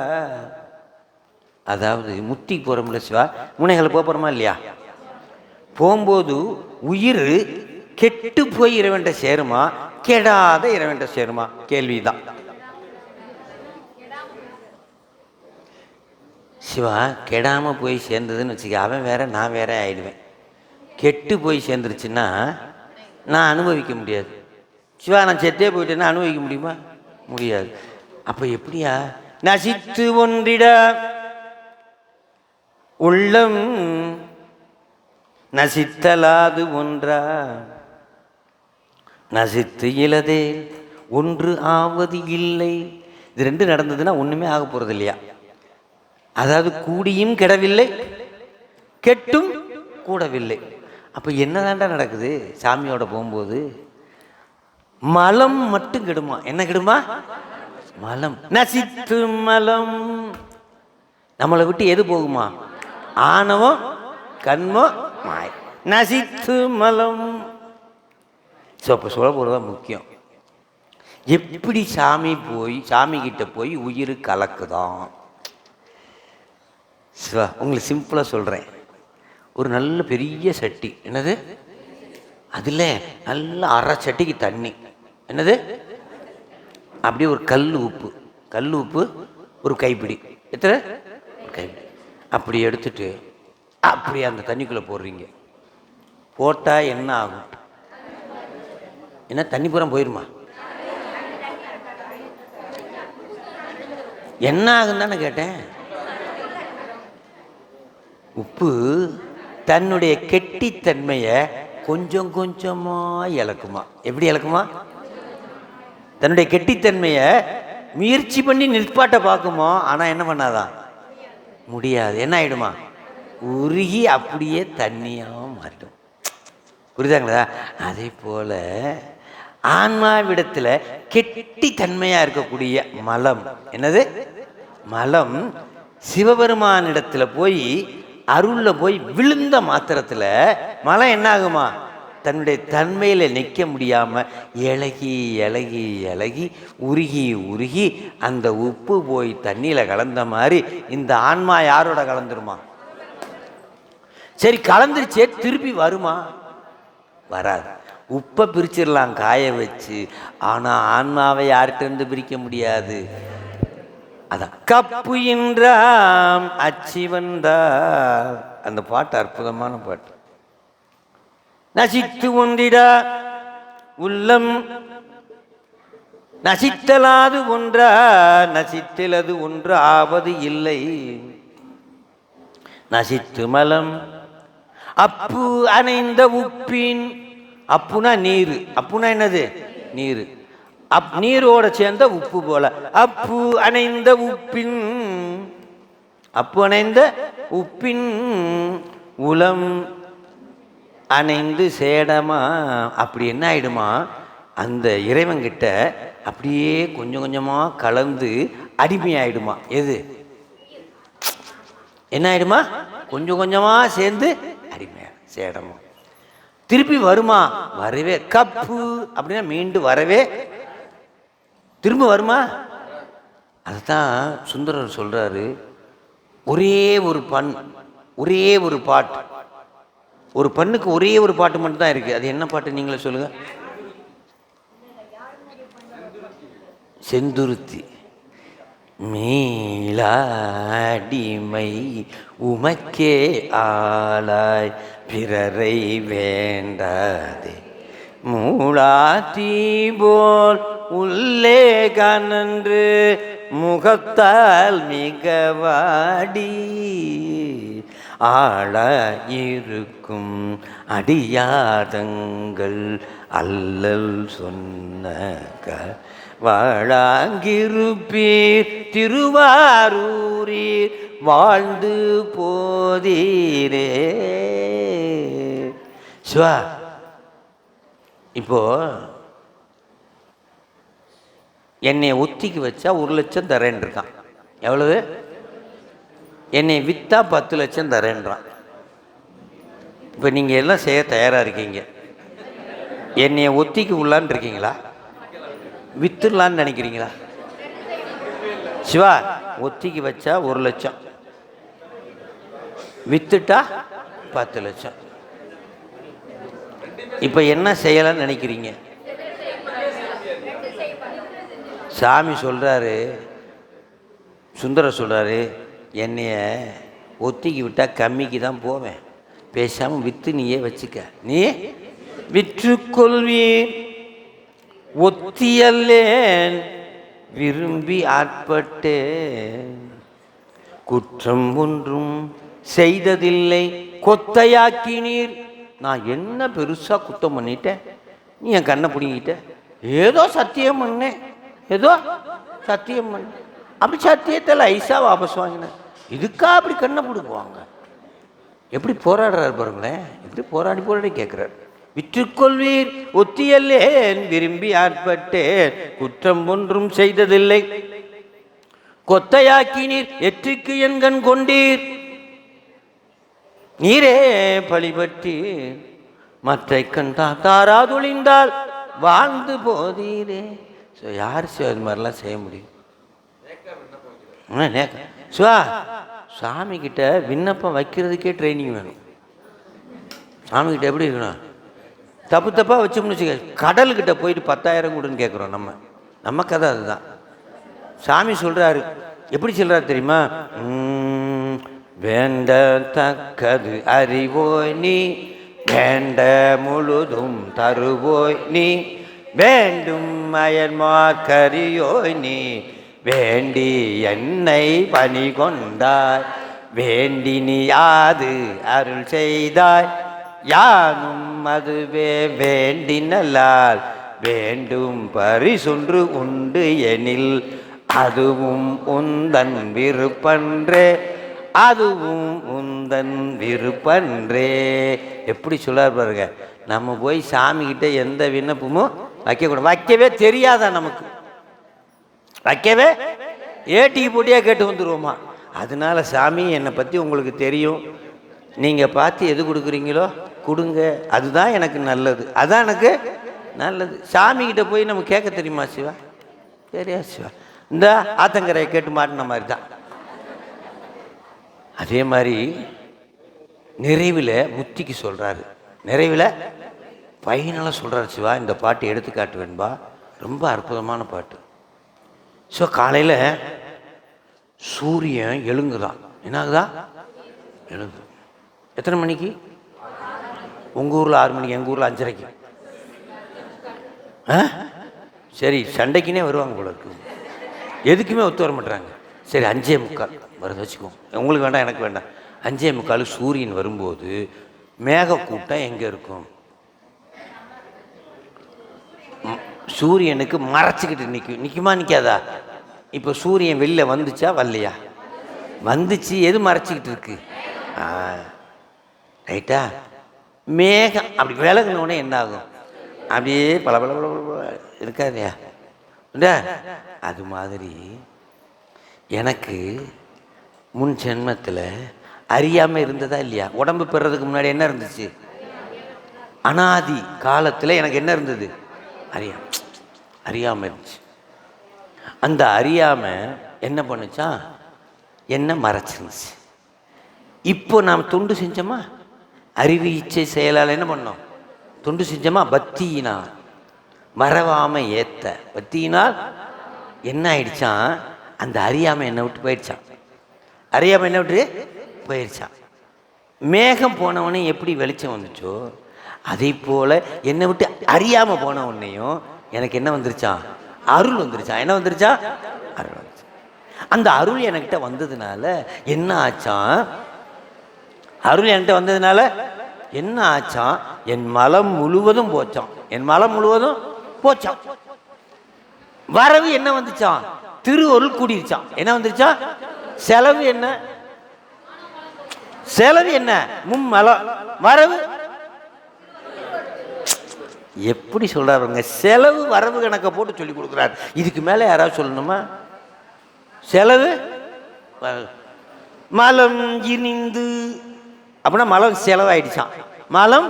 அதாவது முத்தி போகிறோம்ல சிவா, 3:15 போகிறோமா இல்லையா? போகும்போது உயிர் கெட்டு போய் இறைவன்ட்ட சேருமா, கெடாத இறைவன்ட்ட சேருமா? கேள்விதான். சிவா, கெடாமல் போய் சேர்ந்ததுன்னு வச்சுக்க, அவன் வேற நான் வேற ஆயிடுவேன். கெட்டு போய் சேர்ந்துருச்சுன்னா நான் அனுபவிக்க முடியாது. சிவா, நான் செத்தே போயிட்டேன்னா அனுபவிக்க முடியுமா? முடியாது. அப்போ எப்படியா? நசித்து ஒன்றிட உள்ளம் நசித்தலாது ஒன்றா. நசித்து இலதே ஒன்று ஆவது இல்லை. இது 2 நடந்ததுன்னா ஒன்றுமே ஆக போகிறது இல்லையா? அதாவது கூடியும் கெடவில்லை, கெட்டும் கூடவில்லை. அப்போ என்னதாண்டா நடக்குது? சாமியோட போகும்போது மலம் மட்டும் கெடுமா? என்ன கெடுமா? மலம். நசித்து மலம். நம்மளை விட்டு எது போகுமா? ஆணவம், கண்மம், மாய். நசித்து மலம். ஸோ அப்போ சொல்ல போகிறதா முக்கியம். எப்படி சாமி கிட்ட போய் உயிர் கலக்குதான். சிவா, உங்களுக்கு சிம்பிளாக சொல்கிறேன். ஒரு நல்ல பெரிய சட்டி, என்னது அதில் நல்ல அரை சட்டிக்கு தண்ணி, என்னது அப்படியே ஒரு கல் உப்பு ஒரு கைப்பிடி, எத்தனை ஒரு கைப்பிடி அப்படி எடுத்துட்டு அப்படியே அந்த தண்ணிக்குள்ளே போடுறீங்க. போட்டால் என்ன ஆகும்? என்ன தண்ணி பூரா போயிருமா? என்ன ஆகும் தானே கேட்டேன். உப்பு தன்னுடைய கெட்டித்தன்மையை கொஞ்சம் கொஞ்சமாக இழக்குமா. எப்படி இழக்குமா? தன்னுடைய கெட்டித்தன்மையை முயற்சி பண்ணி நிற்பாட்ட பார்க்குமோ, ஆனால் என்ன பண்ணாதான் முடியாது. என்ன ஆயிடுமா? உருகி அப்படியே தண்ணியாக மாட்டும். புரியுதாங்களா? அதே போல ஆன்மாவிடத்தில் கெட்டித்தன்மையாக இருக்கக்கூடிய மலம், என்னது மலம், சிவபெருமானிடத்தில் போய் அருளில் போய் விழுந்த மாத்திரத்தில் மலம் என்ன ஆகுமா? தன்னுடைய தன்மையில் நிற்க முடியாமல் இலகி இலகி இலகி உருகி உருகி அந்த உப்பு போய் தண்ணியில் கலந்த மாதிரி இந்த ஆன்மா யாரோட கலந்துருமா? சரி, கலந்துருச்சே, திருப்பி வருமா? வராது. உப்பை பிரிச்சிடலாம் காய வச்சு, ஆனால் ஆன்மாவை யார்கிட்ட பிரிக்க முடியாது. அதான் கப்பு என்றாம் அச்சி வந்தார். அந்த பாட்டு அற்புதமான பாட்டு. நசித்து ஒன்றிடா உள்ளம் நசித்தலாது ஒன்றா நசித்தலது ஒன்று ஆவது இல்லை. நசித்து மலம் அப்பு அணைந்த உப்பின், அப்புனா நீர், அப்புனா என்னது நீர், நீரோட சேர்ந்த உப்பு போல. அப்பு அணைந்த உப்பின், அப்பு அணைந்த உப்பின் உளம் அணைந்து சேடமா. அப்படி என்ன ஆயிடுமா? அந்த இறைவன்கிட்ட அப்படியே கொஞ்சம் கொஞ்சமாக கலந்து அடிமையாயிடுமா. எது என்ன ஆயிடுமா? கொஞ்சம் கொஞ்சமாக சேர்ந்து அடிமையா சேடமா. திருப்பி வருமா? வரவே. கப்பு அப்படின்னா மீண்டும் வரவே, திரும்ப வருமா? அதுதான் சுந்தரர் சொல்றாரு. ஒரே ஒரு பண், ஒரே ஒரு பாட்டு, ஒரு பண்ணுக்கு ஒரே ஒரு பாட்டு மட்டும் தான் இருக்கு. அது என்ன பாட்டு நீங்களே சொல்லுங்க. செந்துருத்தி. மீளாடிமை உமக்கே ஆளாய் பிறரை வேண்டாதே மூளாத்தி போல் உள்ளே கனன்று முகத்தால் மிக வாடி ஆள இருக்கும் அடியாதங்கள் அல்லல் சொன்ன வாழாங்கிருப்பீர் திருவாரூரீர் வாழ்ந்து போதீரே. சிவா, இப்போ என்னை ஒத்திக்கு வச்சா 1 லட்சம் தரேன் இருக்கான். எவ்வளவு? என்னை விற்றா 10 லட்சம் தரேன்றான். இப்போ நீங்கள் எல்லாம் செய்ய தயாராக இருக்கீங்க. என்னைய ஒத்திக்கு உள்ளான்னு இருக்கீங்களா? வித்துடலான்னு நினைக்கிறீங்களா? சிவா, ஒத்திக்கு வச்சா 1 லட்சம், வித்துட்டா 10 லட்சம். இப்போ என்ன செய்யலான்னு நினைக்கிறீங்க? சாமி சொல்கிறாரு, சுந்தரர் சொல்கிறாரு, என்னைய ஒத்திக்கு விட்டால் கம்மிக்கு தான் போவேன், பேசாமல் விற்று நீயே வச்சுக்க, நீ விற்றுக்கொள்வீர் ஒத்தியல்லேன் விரும்பி ஆட்பட்டேன் குற்றம் ஒன்றும் செய்ததில்லை கொத்தையாக்கினீர். நான் என்ன பெருசாக குத்தம் பண்ணிட்டேன்? நீ என் கண்ணை பிடிங்கிட்ட. ஏதோ சத்தியம் பண்ணேன், ஏதோ சத்தியம் பண்ண, அப்படி சத்தியத்தில் ஐசா வாபஸ் வாங்கினேன். இதுக்கா அப்படி கண்ணை பிடுங்குவாங்க? எப்படி போராடுறாரு பாருங்களேன், எப்படி போராடி கேட்குறாரு. விற்றுக்கொள்வீர் ஒத்தியல்லேன் விரும்பி ஆட்பட்டேன் குற்றம் ஒன்றும் செய்ததில்லை கொத்தையாக்கினீர் எற்றுக்கு என் கண் கொண்டீர் நீரே பழிபற்றி மற்றை கண்டா தாராதொழிந்தால் வாழ்ந்து போதீரே. ஸோ யார் சிவா இது மாதிரிலாம் செய்ய முடியும்? சிவா சாமிக்கிட்ட விண்ணப்பம் வைக்கிறதுக்கே ட்ரைனிங் வேணும். சாமிக்கிட்ட எப்படி இருக்கணும்? தப்பு தப்பாக வச்சோம்னு வச்சுக்க, கடல்கிட்ட போயிட்டு 10,000 கொடுன்னு கேட்குறோம். நம்ம கதை அதுதான். சாமி சொல்கிறாரு, எப்படி சொல்கிறாரு தெரியுமா? வேண்டத்தக்கது அறிவோய் நீ, வேண்ட முழுதும் தருவோய் நீ, வேண்டும் அயன்மார்க்கரியோய் நீ, வேண்டி என்னை பணி கொண்டாய், வேண்டி நீ யாது அருள் செய்தாய், யானும் அதுவே வேண்டினலால் வேண்டும் பரிசொன்று உண்டு எனில், அதுவும் உந்தன் விருப்பன்றே, அதுவும் உந்தன் விருப்பன்றே. எப்படி சொல்லார் பாருங்க. நம்ம போய் சாமிக்கிட்ட எந்த விண்ணப்பமும் வைக்கக்கூடாது. வைக்கவே தெரியாதா நமக்கு? வைக்கவே ஏட்டிக்கு போட்டியாக கேட்டு வந்துடுவோமா? அதனால சாமி என்னை பற்றி உங்களுக்கு தெரியும், நீங்கள் பார்த்து எது கொடுக்குறீங்களோ கொடுங்க, அதுதான் எனக்கு நல்லது, அதான் எனக்கு நல்லது. சாமிக்கிட்ட போய் நம்ம கேட்க தெரியுமா சிவா? தெரியாது சிவா. இந்த ஆத்தங்கரையை கேட்டு மாட்டின மாதிரி தான். அதே மாதிரி நிறைவில் முத்திக்கு சொல்கிறாரு, நிறைவில் ஃபைனலாக சொல்கிறாரு சிவா. இந்த பாட்டு எடுத்துக்காட்டு வேண்பா, ரொம்ப அற்புதமான பாட்டு. ஸோ காலையில் சூரியன் எழுங்குதான். என்ன ஆகுதா? எழுந்து. எத்தனை மணிக்கு? உங்கள் ஊரில் 6 மணிக்கு, எங்கள் ஊரில் 5:30க்கு. சரி, சண்டைக்குன்னே வருவாங்க போல இருக்கு. எதுக்குமே ஒத்து வர மாட்டுறாங்க. சரி, 5:45 வருது வச்சுக்கோங்க. உங்களுக்கு வேண்டாம், எனக்கு வேண்டாம். 5:45 சூரியன் வரும்போது மேகக்கூட்டம் எங்கே இருக்கும்? சூரியனுக்கு மறைச்சிக்கிட்டு நிற்குமா நிற்காதா? இப்போ சூரியன் வெளில வந்துச்சா வரலையா? வந்துச்சு. எது மறைச்சிக்கிட்டு இருக்கு? ரைட்டா? மேகம் அப்படி விலகுனோடனே என்ன ஆகும்? அப்படியே பல பல பல இருக்காதையா? அது மாதிரி எனக்கு முன் ஜென்மத்தில் அறியாமல் இருந்ததா இல்லையா? உடம்பு பெறதுக்கு முன்னாடி என்ன இருந்துச்சு? அனாதி காலத்தில் எனக்கு என்ன இருந்தது? அறியாமல் இருந்துச்சு. அந்த அறியாமல் என்ன பண்ணுச்சா? என்ன மறைச்சிருந்துச்சு. இப்போ நாம் தொண்டு செஞ்சோமா? அறிவு இச்சை செயலால் என்ன பண்ணோம்? தொண்டு செஞ்சோமா? பக்தியினால் மறவாமல் ஏத்த பக்தியினால் என்ன ஆயிடுச்சான்? அந்த அறியாமல் என்னை விட்டு போயிடுச்சான். அறியாமல் என்ன விட்டு போயிடுச்சான். மேகம் போனவனே எப்படி வெளிச்சம் வந்துச்சோ, அதே போல் என்னை விட்டு அறியாமல் போன உடனேயும் எனக்கு என்ன வந்துருச்சான்? அருள் வந்துருச்சான். என்ன வந்துருச்சா? அருள் வந்துச்சு. அந்த அருள் என்கிட்ட வந்ததுனால என்ன ஆச்சான்? அருள் என்கிட்ட வந்ததுனால என்ன ஆச்சான்? என் மலம் முழுவதும் போச்சான். என் மலம் முழுவதும் போச்சான். வரவு என்ன வந்துச்சான்? திருவருள் கூடிருச்சான். என்ன வந்துருச்சான்? செலவு என்ன? செலவு என்ன? மும்மலம். வரவு எப்படி சொல்றாருங்க? செலவு வரவு கணக்கை போட்டு சொல்லி கொடுக்குறாரு. இதுக்கு மேலே யாராவது சொல்லணுமா? செலவு மலம் இரிந்து அப்படின்னா மலம் செலவாயிடுச்சான். மலம்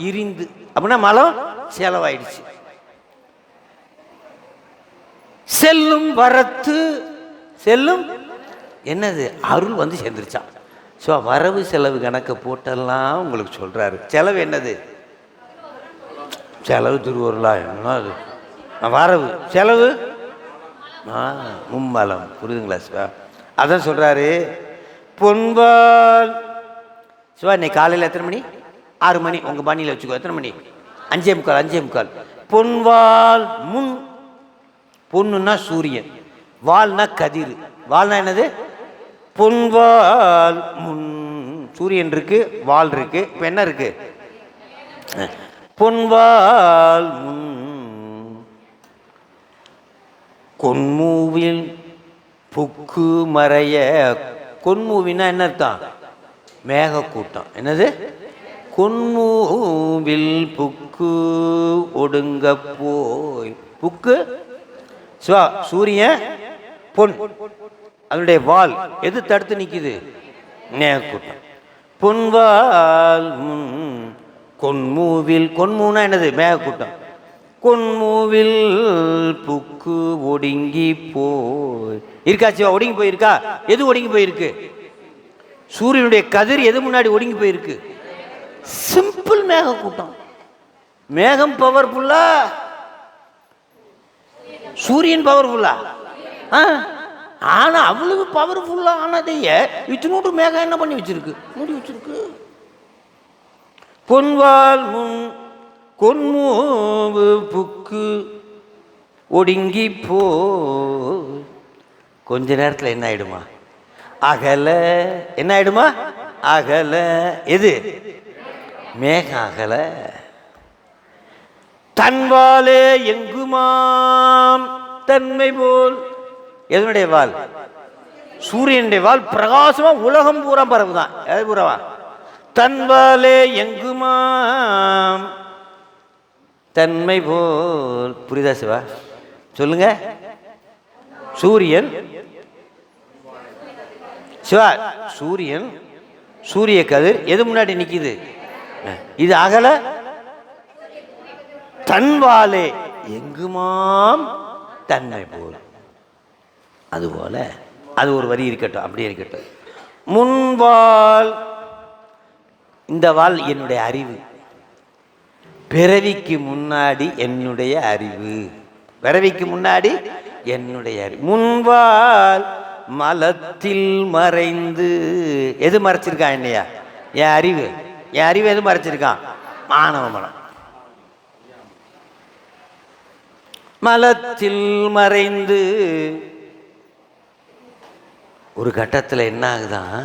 இரிந்து அப்படின்னா மலம் செலவாயிடுச்சு. செல்லும் வரத்து செல்லும் என்னது? அருள் வந்து சேர்ந்துருச்சான். ஸோ வரவு செலவு கணக்கை போட்டெல்லாம் உங்களுக்கு சொல்றாரு. செலவு என்னது? செலவு திருவருளா? என்ன அது? வரவு செலவு மும்மலம். புரியுதுங்களா சிவா? அதான் சொல்றாரு. பொன்பால் சிவா இன்னைக்கு காலையில் எத்தனை மணி? 6 மணி. உங்கள் பாணியில் வச்சுக்கோ. எத்தனை மணி? 5:45. 5:45. பொன்வால் முன். பொண்ணுன்னா சூரியன், வால்னா கதிர். வால்னா என்னது? பொன்வால் முன். சூரியன் இருக்கு, வால் இருக்கு. இப்போ என்ன இருக்கு? பொன்வால் முன் கொன்மூவில் புக்கு மறைய. கொன்மூவினா என்ன அர்த்தம்? மேகக்கூட்டம். என்னது? கொன்மூவில் புக்கு ஒடுங்க போய். புக்கு சிவா சூரியன், பொன் அதனுடைய வால் எது தடுத்து நிற்குது? மேகக்கூட்டம். பொன்வால் முன் கொன்மூவில். கொன்மூனா என்னது? மேகக்கூட்டம். கொன்மூவில் புக்கு ஒடுங்கி போய் இருக்கா சிவா? ஒடுங்கி போயிருக்கா? எது ஒடுங்கி போயிருக்கு? சூரியனுடைய கதிர் எது முன்னாடி ஒடுங்கி போயிருக்கு? சிம்பிள் மேக கூட்டம். மேகம் பவர்ஃபுல்லா, சூரியன் பவர்ஃபுல்லா? ஆனா அவ்வளவு பவர்ஃபுல்லா ஆனதையே இத்தினோடு மேகம் என்ன பண்ணி வச்சிருக்கு? மூடி வச்சிருக்கு. பொன்வால் முன் கொன்மூவு புக்கு ஒடுங்கி போ. கொஞ்ச நேரத்தில் என்ன ஆயிடுமா? அகல. என்ன ஆயிடுமா? அகல. எது? மேகம் அகல. தன்வாலே எங்குமாம் தன்மை போல். எதனுடைய வால்? சூரியனுடைய வால் பிரகாசமா உலகம் பூரா பரவுதான். எது பூராவா? தன்வாலே எங்குமாம் தன்மை போல். புரியுதா சிவா? சொல்லுங்க. சூரியன் சிவா, சூரியன் சூரிய கதிர் எது முன்னாடி நிக்குது? இது அகல. தன்வாலே எங்குமாம் தன்மை போல். அதுபோல அது ஒரு வரி இருக்கட்டும், அப்படியே இருக்கட்டும். முன்வால், இந்த வால் என்னுடைய அறிவு. பிறவிக்கு முன்னாடி என்னுடைய அறிவு. பிறவிக்கு முன்னாடி என்னுடைய அறிவு. முன்வால் மலத்தில் மறைந்து. எது மறைச்சிருக்கான் என்னையா? என் அறிவு. என் அறிவு எது மறைச்சிருக்கான்? மானவ மலம். மலத்தில் மறைந்து. ஒரு கட்டத்தில் என்ன ஆகுதான்?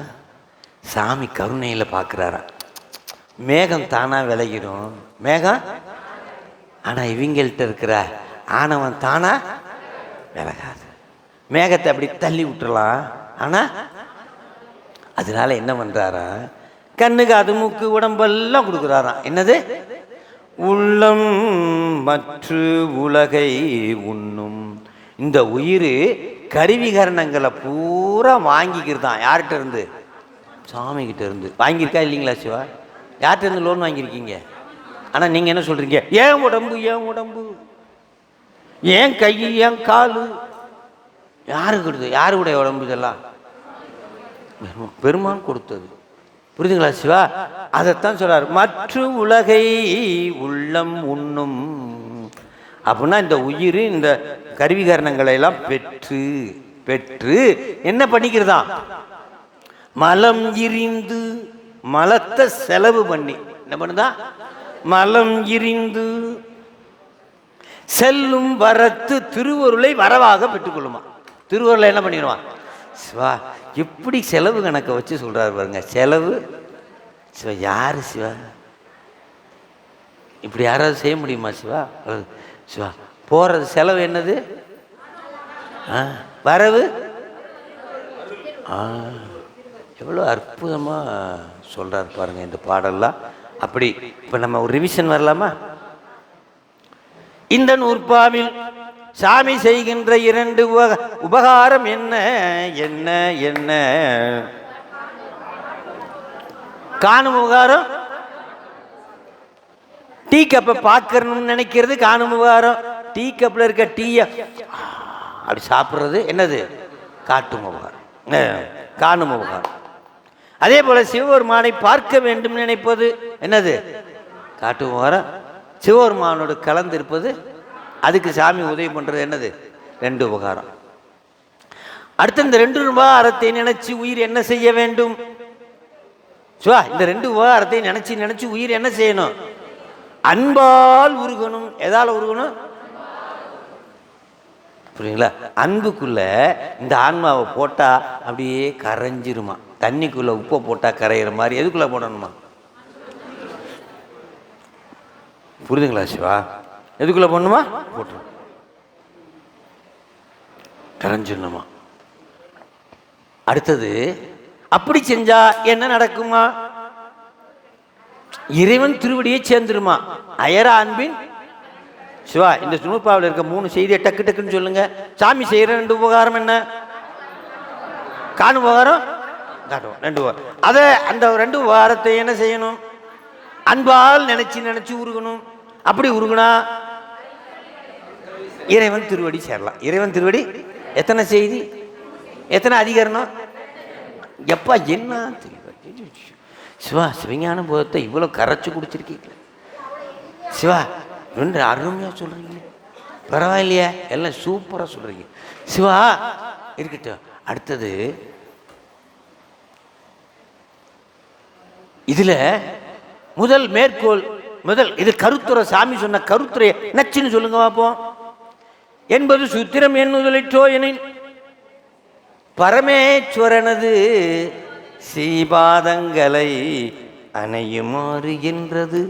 சாமி கருணையில் பார்க்குறாராம். மேகம் தானா விலகிடும். மேகம் ஆனால் இவங்கள்ட்ட இருக்கிற ஆணவன் தானா விலகாது. மேகத்தை அப்படி தள்ளி விட்டுறலாம். ஆனால் அதனால என்ன பண்ணுறாரா? கண்ணுக்கு அது மூக்கு உடம்பெல்லாம் கொடுக்குறாராம். என்னது? உள்ளம் மற்ற உலகை உண்ணும். இந்த உயிர் கருவிகரணங்களை பூரா வாங்கிக்கிறதான். யார்கிட்ட இருந்து? சாமிக்கிட்ட இருந்து. வாங்கியிருக்கா இல்லைங்களா சிவா? யார்கிட்ட இருந்து லோன் வாங்கியிருக்கீங்க? ஆனால் நீங்கள் என்ன சொல்கிறீங்க? ஏன் உடம்பு, ஏன் உடம்பு, ஏன் கை, ஏன் காலு? யாருக்கு கொடுத்தது? யாருடைய உடம்பு? இதெல்லாம் பெருமான் கொடுத்தது. புரியுதுங்களா சிவா? அதைத்தான் சொல்றாரு, மற்ற உலகை உள்ளம் உண்ணும். அப்படின்னா இந்த உயிர் இந்த கருவிகரணங்களை எல்லாம் பெற்று பெற்று என்ன பண்ணிக்கிறதா? மலம் இரிந்து. மலத்தை செலவு பண்ணி என்ன பண்ணுதா? மலம் இரிந்து செல்லும் வரத்து திருவருளை வரவாக பெற்றுக்கொள்ளுமா. திருவருளை என்ன பண்ணிடுவான் சிவா? எப்படி செலவு கணக்கை வச்சு சொல்றாரு பாருங்க. செலவு சிவா யாரு சிவா? இப்படி யாராவது செய்ய முடியுமா சிவா? சிவா போறது செலவு என்னது? வரவு. எவ்வளோ அற்புதமாக சொல்றாரு பாருங்க இந்த பாடல்லாம். அப்படி இப்போ நம்ம ஒரு ரிவிஷன் வரலாமா? இந்த நூற்பாவில் சாமி செய்கின்ற இரண்டு உபகாரம் என்ன என்ன என்ன? காணும் உபகாரம். டீ கப்பை பார்க்கணும்னு நினைக்கிறது காணும் உபகாரம். டீ கப்பில் இருக்க டீயை அப்படி சாப்பிட்றது என்னது? காட்டும் உபகாரம், காணும் உபகாரம். அதே போல சிவபெருமானை பார்க்க வேண்டும் நினைப்பது என்னது? காட்டும் உபகாரம். சிவபெருமானோடு கலந்து இருப்பது, அதுக்கு சாமி உதவி பண்றது என்னது? ரெண்டு உபகாரம். அடுத்து இந்த ரெண்டு உபகாரத்தை நினைச்சு உயிர் என்ன செய்ய வேண்டும் சிவா? இந்த ரெண்டு உபகாரத்தை நினைச்சு நினைச்சு உயிர் என்ன செய்யணும்? அன்பால் உருகணும். எதால உருகணும்? புரியுங்களா? அன்புக்குள்ள இந்த ஆன்மாவை போட்டா அப்படியே கரைஞ்சிருமா. தண்ணிக்குள்ள உப்பை போட்டா கரையிற மாதிரி எதுக்குள்ள போடணுமா? புரியுதுங்களா சிவா? எதுக்குள்ள போடணுமா? போட்டு கரைஞ்சிடணுமா. அடுத்தது அப்படி செஞ்சா என்ன நடக்குமா? இறைவன் திருவடியை சேர்ந்துருமா. அயரா அன்பின் சிவா. இந்த நூற்பாவில் இருக்க 3 செய்தியை டக்கு டக்குன்னு சொல்லுங்க. சாமி செய்யற 2 உபகாரம் என்ன? காணும் உபகாரம், காட்டும் 2 உபகாரம். அதை அந்த 2 உபகாரத்தை என்ன செய்யணும்? அன்பால் நினைச்சு நினைச்சு உருகணும். அப்படி உருகுனா இறைவன் திருவடி சேரலாம். இறைவன் திருவடி எத்தனை செய்தி, எத்தனை அதிகரணம்? எப்பா என்ன சிவா, சிவஞான போதத்தை இவ்வளோ கரைச்சி குடிச்சிருக்கீங்க சிவா, ரெண்டு அருமையாக சொல்கிறீங்க, பரவாயில்லையா, எல்லாம் சூப்பராக சொல்கிறீங்க சிவா. இருக்கட்டும். அடுத்தது இதில் முதல் மேற்கோள், முதல் இது கருத்துரை, சாமி சொன்ன கருத்துரை நச்சுன்னு சொல்லுங்க பார்ப்போம். என்பது சூத்திரம் என்னுதலிற்றோ எனின் பரமேஸ்வரனது சீபாதங்களை அணையுமாறு என்றது.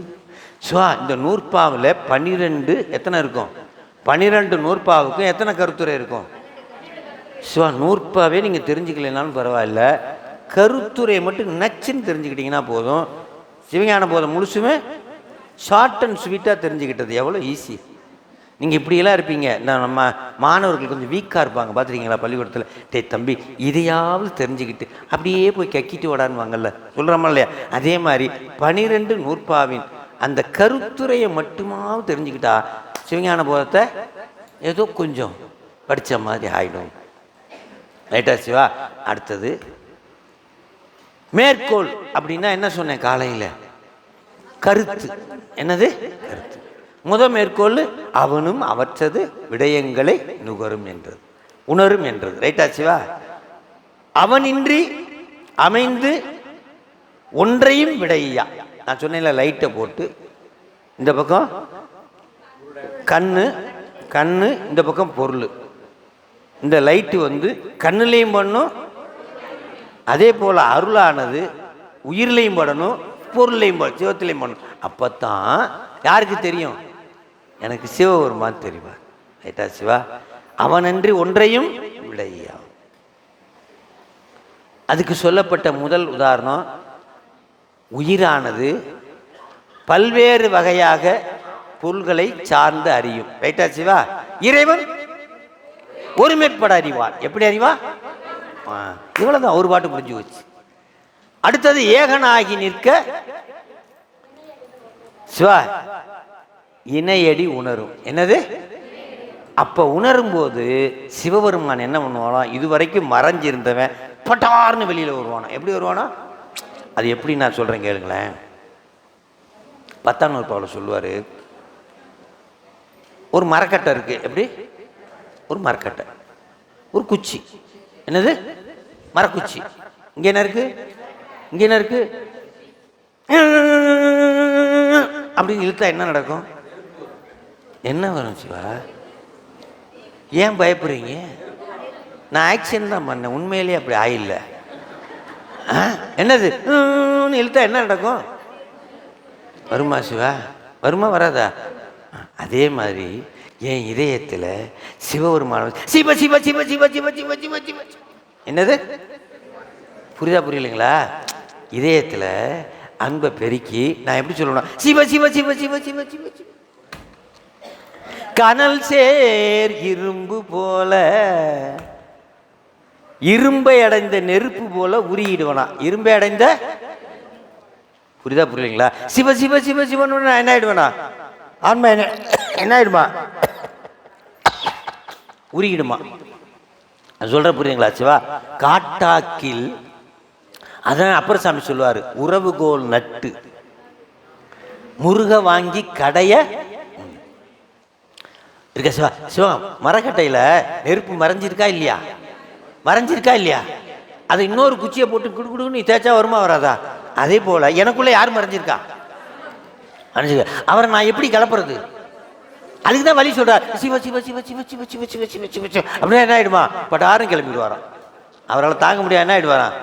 சுவா, இந்த நூற்பாவில் 12 எத்தனை இருக்கும்? 12 நூற்பாவுக்கும் எத்தனை கருத்துரை இருக்கும்? சுவா, நூற்பாவே நீங்கள் தெரிஞ்சுக்கலைனாலும் பரவாயில்ல, கருத்துரையை மட்டும் நச்சுன்னு தெரிஞ்சுக்கிட்டிங்கன்னா போதும். சிவஞான போதம் முழுசுமே ஷார்ட் அண்ட் ஸ்வீட்டாக தெரிஞ்சுக்கிட்டது எவ்வளோ ஈஸி. நீங்கள் இப்படியெல்லாம் இருப்பீங்க. நம்ம மாணவர்கள் கொஞ்சம் வீக்காக இருப்பாங்க, பார்த்துருக்கீங்களா பள்ளிக்கூடத்தில்? டே தம்பி, இதையாவது தெரிஞ்சுக்கிட்டு அப்படியே போய் கக்கிட்டு ஓடான்வாங்கல்ல, சொல்கிறோமா இல்லையா? அதே மாதிரி 12 நூற்பாவின் அந்த கருத்துரையை மட்டுமாவது தெரிஞ்சுக்கிட்டா சிவஞான போதத்தை ஏதோ கொஞ்சம் படித்த மாதிரி ஆகிடும். ரைட்டா சிவா? அடுத்தது மேற்கோள் அப்படின்னா என்ன சொன்னேன் காலையில்? கருத்து. என்னது? கருத்து. முதல் மேற்கோள் அவனும் அவற்றது விடயங்களை நுகரும் என்றது, உணரும் என்றது. ரைட்டா சிவா? அவனின்றி அமைந்து ஒன்றையும் விடையா. நான் சொன்னேன்ல, லைட்டை போட்டு இந்த பக்கம் கண்ணு, கண்ணு இந்த பக்கம் பொருள், இந்த லைட்டு வந்து கண்ணுலையும் பண்ணும், அதே போல் அருளானது உயிர்லையும் படணும், பொருளையும் சிவத்திலையும் பண்ணணும். அப்போத்தான் யாருக்கு தெரியும்? எனக்கு சிவபெருமான் தெரியுமா? ரைட்டா சிவா? அவனன்றி ஒன்றையும் விடையா. அதுக்கு சொல்லப்பட்ட முதல் உதாரணம், உயிரானது பல்வேறு வகையாக பொருள்களை சார்ந்து அறியும். ரைட்டா சிவா? இறைவன் ஒருமைப்பட அறிவார். எப்படி அறிவார்? இவ்வளவுதான், ஒரு பாட்டு புரிஞ்சு வச்சு. அடுத்தது ஏகனாகி நிற்க சிவா இணையடி உணரும். என்னது? அப்ப உணரும் போது சிவபெருமான் என்ன பண்ணுவானோ, இதுவரைக்கும் மறைஞ்சிருந்தவன் பட்டார்னு வெளியில வருவானோ. எப்படி வருவானோ? அது எப்படி நான் சொல்றேன் கேளுங்களேன். 10ஆம் நூற்பாவில் சொல்லுவாரு, ஒரு மரக்கட்டை இருக்கு. எப்படி? ஒரு மரக்கட்டை, ஒரு குச்சி. என்னது? மரக்குச்சி. இங்க என்ன இருக்கு? இங்க என்ன இருக்கு? அப்படின்னு இழுத்தா என்ன நடக்கும்? என்ன வரும் சிவா? ஏன் பயப்படுறீங்க? நான் ஆக்ஷன் தான் பண்ணேன், உண்மையிலேயே அப்படி ஆயில்ல. என்னது இழுத்தா என்ன நடக்கும்? வருமா சிவா? வருமா வராதா? அதே மாதிரி என் இதயத்தில் சிவபெருமான சிவ சிவ சிவ சிவ சிவ சிவ சிவ சிவ. என்னது? புரியுதா புரியலைங்களா? இதயத்தில் அன்பை பெருக்கி நான் எப்படி சொல்லணும்? சிவ சிவ சிவ சிவ சிவ சிவ சிவ. கனல் சேர் இரும்பு போல, இரும்பை அடைந்த நெருப்பு போல உருகிடுவனா. இரும்பை அடைந்த, புரியுதா புரியலைங்களா? சிவ சிவ சிவ சிவன் என்ன ஆயிடுவேனா? ஆன்மா என்ன ஆயிடுமா? உருகிடுமா. சொல்ற புரியுங்களா சிவா? காட்டாக்கில் அதான் அப்பர் சாமி சொல்லுவாரு, உறவுகோல் நட்டு முருக வாங்கி கடைய இருக்க சிவா. சிவா, மரக்கட்டையில நெருப்பு மறைஞ்சிருக்கா இல்லையா? மறைஞ்சிருக்கா இல்லையா? அது இன்னொரு குச்சியை போட்டு குடுக்குடுன்னு நீ தேய்ச்சா வருமா வராதா? அதே போல எனக்குள்ள யார் மறைஞ்சிருக்கா? அவரை நான் எப்படி கிளப்புறது? அதுக்குதான் வழி சொல்றார், சிவ சிவ சிவ சிவ சிவ சிவ சிவ சிவ சிவ சிவ. அப்படின்னா என்ன ஆயிடுமா? பட்டாரும் கிளம்பிடுவாராம். அவரால் தாங்க முடியாது. என்ன ஆயிடுவாராம்?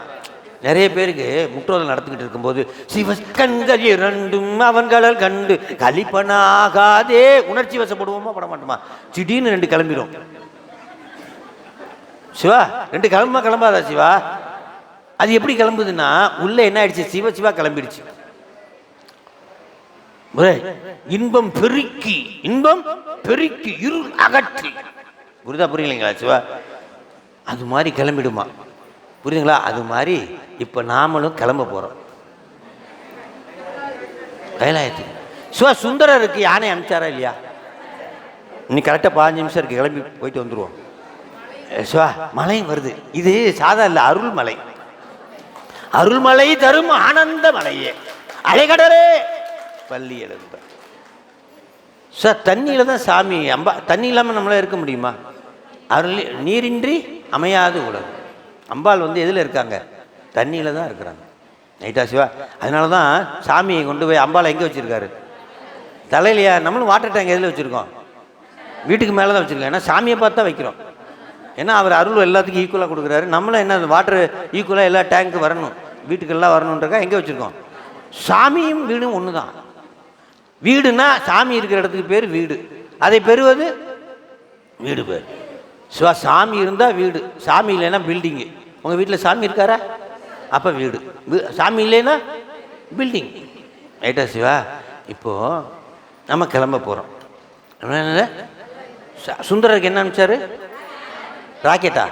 நிறைய பேருக்கு முற்றோதல் நடத்திக்கிட்டு இருக்கும்போது சிவ கண்கள் இரண்டும் அவன்களல் கண்டு கலிப்பனாகாதே உணர்ச்சி வசப்படுவோமா பட மாட்டோமா? திடீர்னு 2 கிளம்பிடும். சிவா 2 கிளம்பாதா சிவா? அது எப்படி கிளம்புதுன்னா, உள்ள என்ன ஆயிடுச்சு? சிவ சிவா கிளம்பிடுச்சு. இன்பம் பெருக்கி, இன்பம் பெருக்கி இருள் அகற்றி. புரியுதா புரியலைங்களா சிவா? அது மாதிரி கிளம்பிடுமா? புரியுதுங்களா? அது மாதிரி இப்ப நாமளும் கிளம்ப போறோம் கைலாயத்துக்கு. சிவா சுந்தரருக்கு யானை அனுப்பிச்சாரா இல்லையா? இன்னைக்கு கரெக்டாக 15 நிமிஷம் இருக்குது, கிளம்பி போயிட்டு வந்துடுவோம். சிவா மழையும் வருது. இது சாதா இல்லை, அருள்மலை. அருள்மலை தரும் ஆனந்த மலையே அலைகடலே பள்ளி எழுந்த சார். தண்ணியில் தான் சாமி. தண்ணி இல்லாமல் நம்மளால் இருக்க முடியுமா? அருள் நீரின்றி அமையாது உலகம். அம்பாள் எதில் இருக்காங்க? தண்ணியில் தான் இருக்கிறாங்க. நைட்டா சிவா? அதனால தான் சாமியை கொண்டு போய் அம்பாளை எங்கே வச்சுருக்காரு? தலையிலையா? நம்மளும் வாட்டர் டேங்க் எதில் வச்சுருக்கோம்? வீட்டுக்கு மேலே தான் வச்சுருக்கோம். ஏன்னா சாமியை பார்த்து தான் வைக்கிறோம். ஏன்னா அவர் அருள் எல்லாத்துக்கும் ஈக்குவலாக கொடுக்குறாரு. நம்மளும் என்ன வாட்டர் ஈக்குவலாக எல்லா டேங்க்கு வரணும், வீட்டுக்கெல்லாம் வரணுன்றக்கா எங்கே வச்சுருக்கோம்? சாமியும் வீடும் ஒன்று தான். வீடுனா சாமி இருக்கிற இடத்துக்கு பேர் வீடு, அதை பெறுவது வீடு பேர். சிவா சாமி இருந்தால் வீடு, சாமி இல்லைன்னா பில்டிங்கு. உங்கள் வீட்டில் சாமி இருக்காரா? அப்போ வீடு. சாமி இல்லைன்னா பில்டிங். ரைட்டா சிவா? இப்போது நம்ம கிளம்ப போகிறோம். என்ன சுந்தரருக்கு என்ன அனுப்பிச்சாரு? ராக்கெட்டா?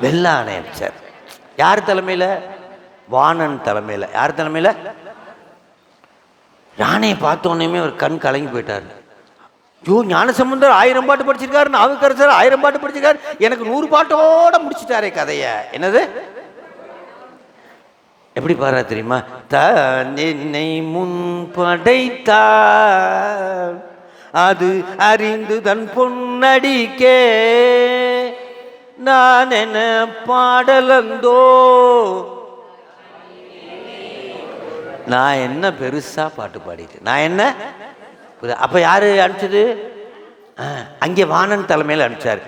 வெள்ளாணை அனுப்பிச்சார். யார் தலைமையில்? வாணன் தலைமையில். யார் தலைமையில்? யானையை பார்த்தோன்னே ஒரு கண் கலங்கி போயிட்டார். ஐயோ, ஞானசம்பந்தர் 1000 பாட்டு படிச்சிருக்காரு, நாவுக்கரசர் 1000 பாட்டு படிச்சிருக்காரு, எனக்கு 100 பாட்டோட முடிச்சுட்டாரே கதையை. என்னது? எப்படி பாரு தெரியுமா? தன்னை முன் படைத்தார், அது அறிந்து தன் பொன்னடிக்கே நான் என்ன பாடலந்தோ. நான் என்ன பெருசா பாட்டு பாடிட்டு நான் என்ன? அப்போ யாரு அனுப்பிச்சது? அங்கே வாணன் தலைமையில் அனுப்பிச்சார்.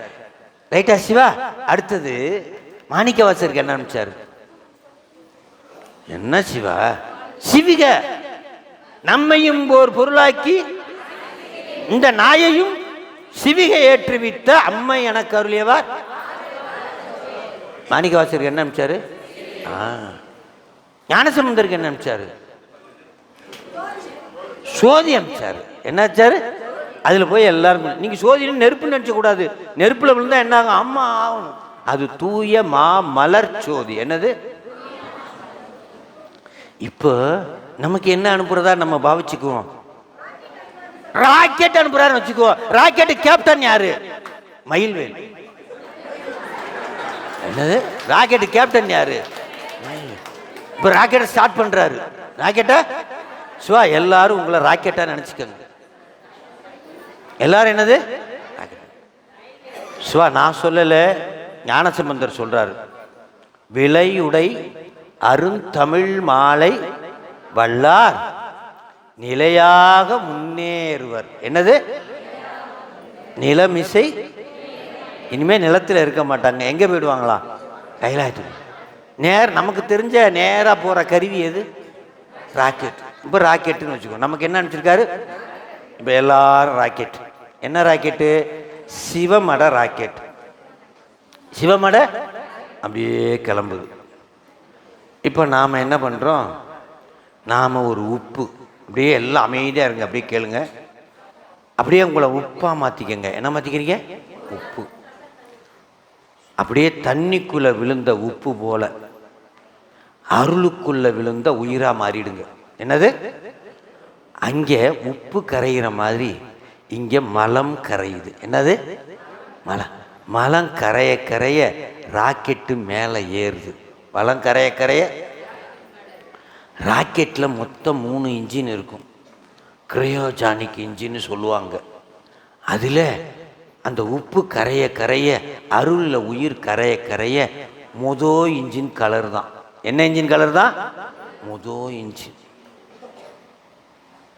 ரைட்டா சிவா? அடுத்தது மாணிக்கவாசருக்கு என்ன அனுப்பிச்சார்? என்ன சிவா? சிவிக நம்மையும் ஓர் பொருளாக்கி இந்த நாயையும் சிவிகை ஏற்றுவித்த அம்மை எனக்கு அருளியவார். மாணிக்கவாசருக்கு என்ன அனுப்பிச்சாரு? ஞானசம்பந்தருக்கு என்ன அனுப்பிச்சாரு? சோதி அனுப்பிச்சாரு. என்ன ஆச்சாரு? அதில் போய் எல்லாருக்கும் நீங்கள் சோதின்னு நெருப்புன்னு நினச்சக்கூடாது. நெருப்பில் விழுந்தா என்ன ஆகும்? அம்மா ஆகணும். அது தூய மா மலர் சோதி. என்னது? இப்போ நமக்கு என்ன அனுப்புறதா நம்ம பாவிச்சுக்குவோம்? ராக்கெட் அனுப்புறாருன்னு வச்சுக்குவோம். ராக்கெட் கேப்டன் யாரு? மயில்வேல். என்னது? ராக்கெட் கேப்டன் யாரு? இப்போ ராக்கெட்டை ஸ்டார்ட் பண்றாரு. ராக்கெட்டை சிவா எல்லாரும் உங்களை ராக்கெட்டா நினைச்சுக்கோங்க. எல்லாரும் என்னது? சிவா நான் சொல்லல, ஞானசம்பந்தர் சொல்றாரு. விலையுடை அருந்தமிழ் மாலை வல்லார் நிலையாக முன்னேறுவர். என்னது? நிலமிசை. இனிமே நிலத்தில் இருக்க மாட்டாங்க. எங்க போயிடுவாங்களா? கைலாயத்துக்கு. நமக்கு தெரிஞ்ச நேராக போகிற கருவி எது? ராக்கெட். இப்போ ராக்கெட்டுன்னு வச்சுக்கோ. நமக்கு என்ன அனுப்பிச்சிருக்காரு? இப்போ எல்லாரும் ராக்கெட். என்ன ராக்கெட்டு? சிவமட ராக்கெட். சிவமட அப்படியே கிளம்புது. இப்போ நாம் என்ன பண்ணுறோம்? நாம் ஒரு உப்பு அப்படியே எல்லாம் அமைதியாக இருங்க, அப்படியே கேளுங்க. அப்படியே உங்களை உப்பாக மாற்றிக்கங்க. என்ன மாற்றிக்கிறீங்க? உப்பு. அப்படியே தண்ணிக்குள்ளே விழுந்த உப்பு போல அருளுக்குள்ளே விழுந்த உயிராக மாறிடுங்க. என்னது? அங்கே உப்பு கரைகிற மாதிரி இங்கே மலம் கரையுது. என்னது? மலம். மலம் கரைய கரைய ராக்கெட்டு மேலே ஏறுது. மலம் கரைய கரைய ராக்கெட்டில் மொத்தம் 3 இன்ஜின் இருக்கும். கிரையோஜானிக் இன்ஜின்னு சொல்லுவாங்க. அதில் அந்த உப்பு கரைய கரைய அருளில் உயிர் கரைய கரைய மொதோ இன்ஜின் கலர் தான். என்ன இன்ஜின் கலர் தான்? மொதோ இன்ஜின்.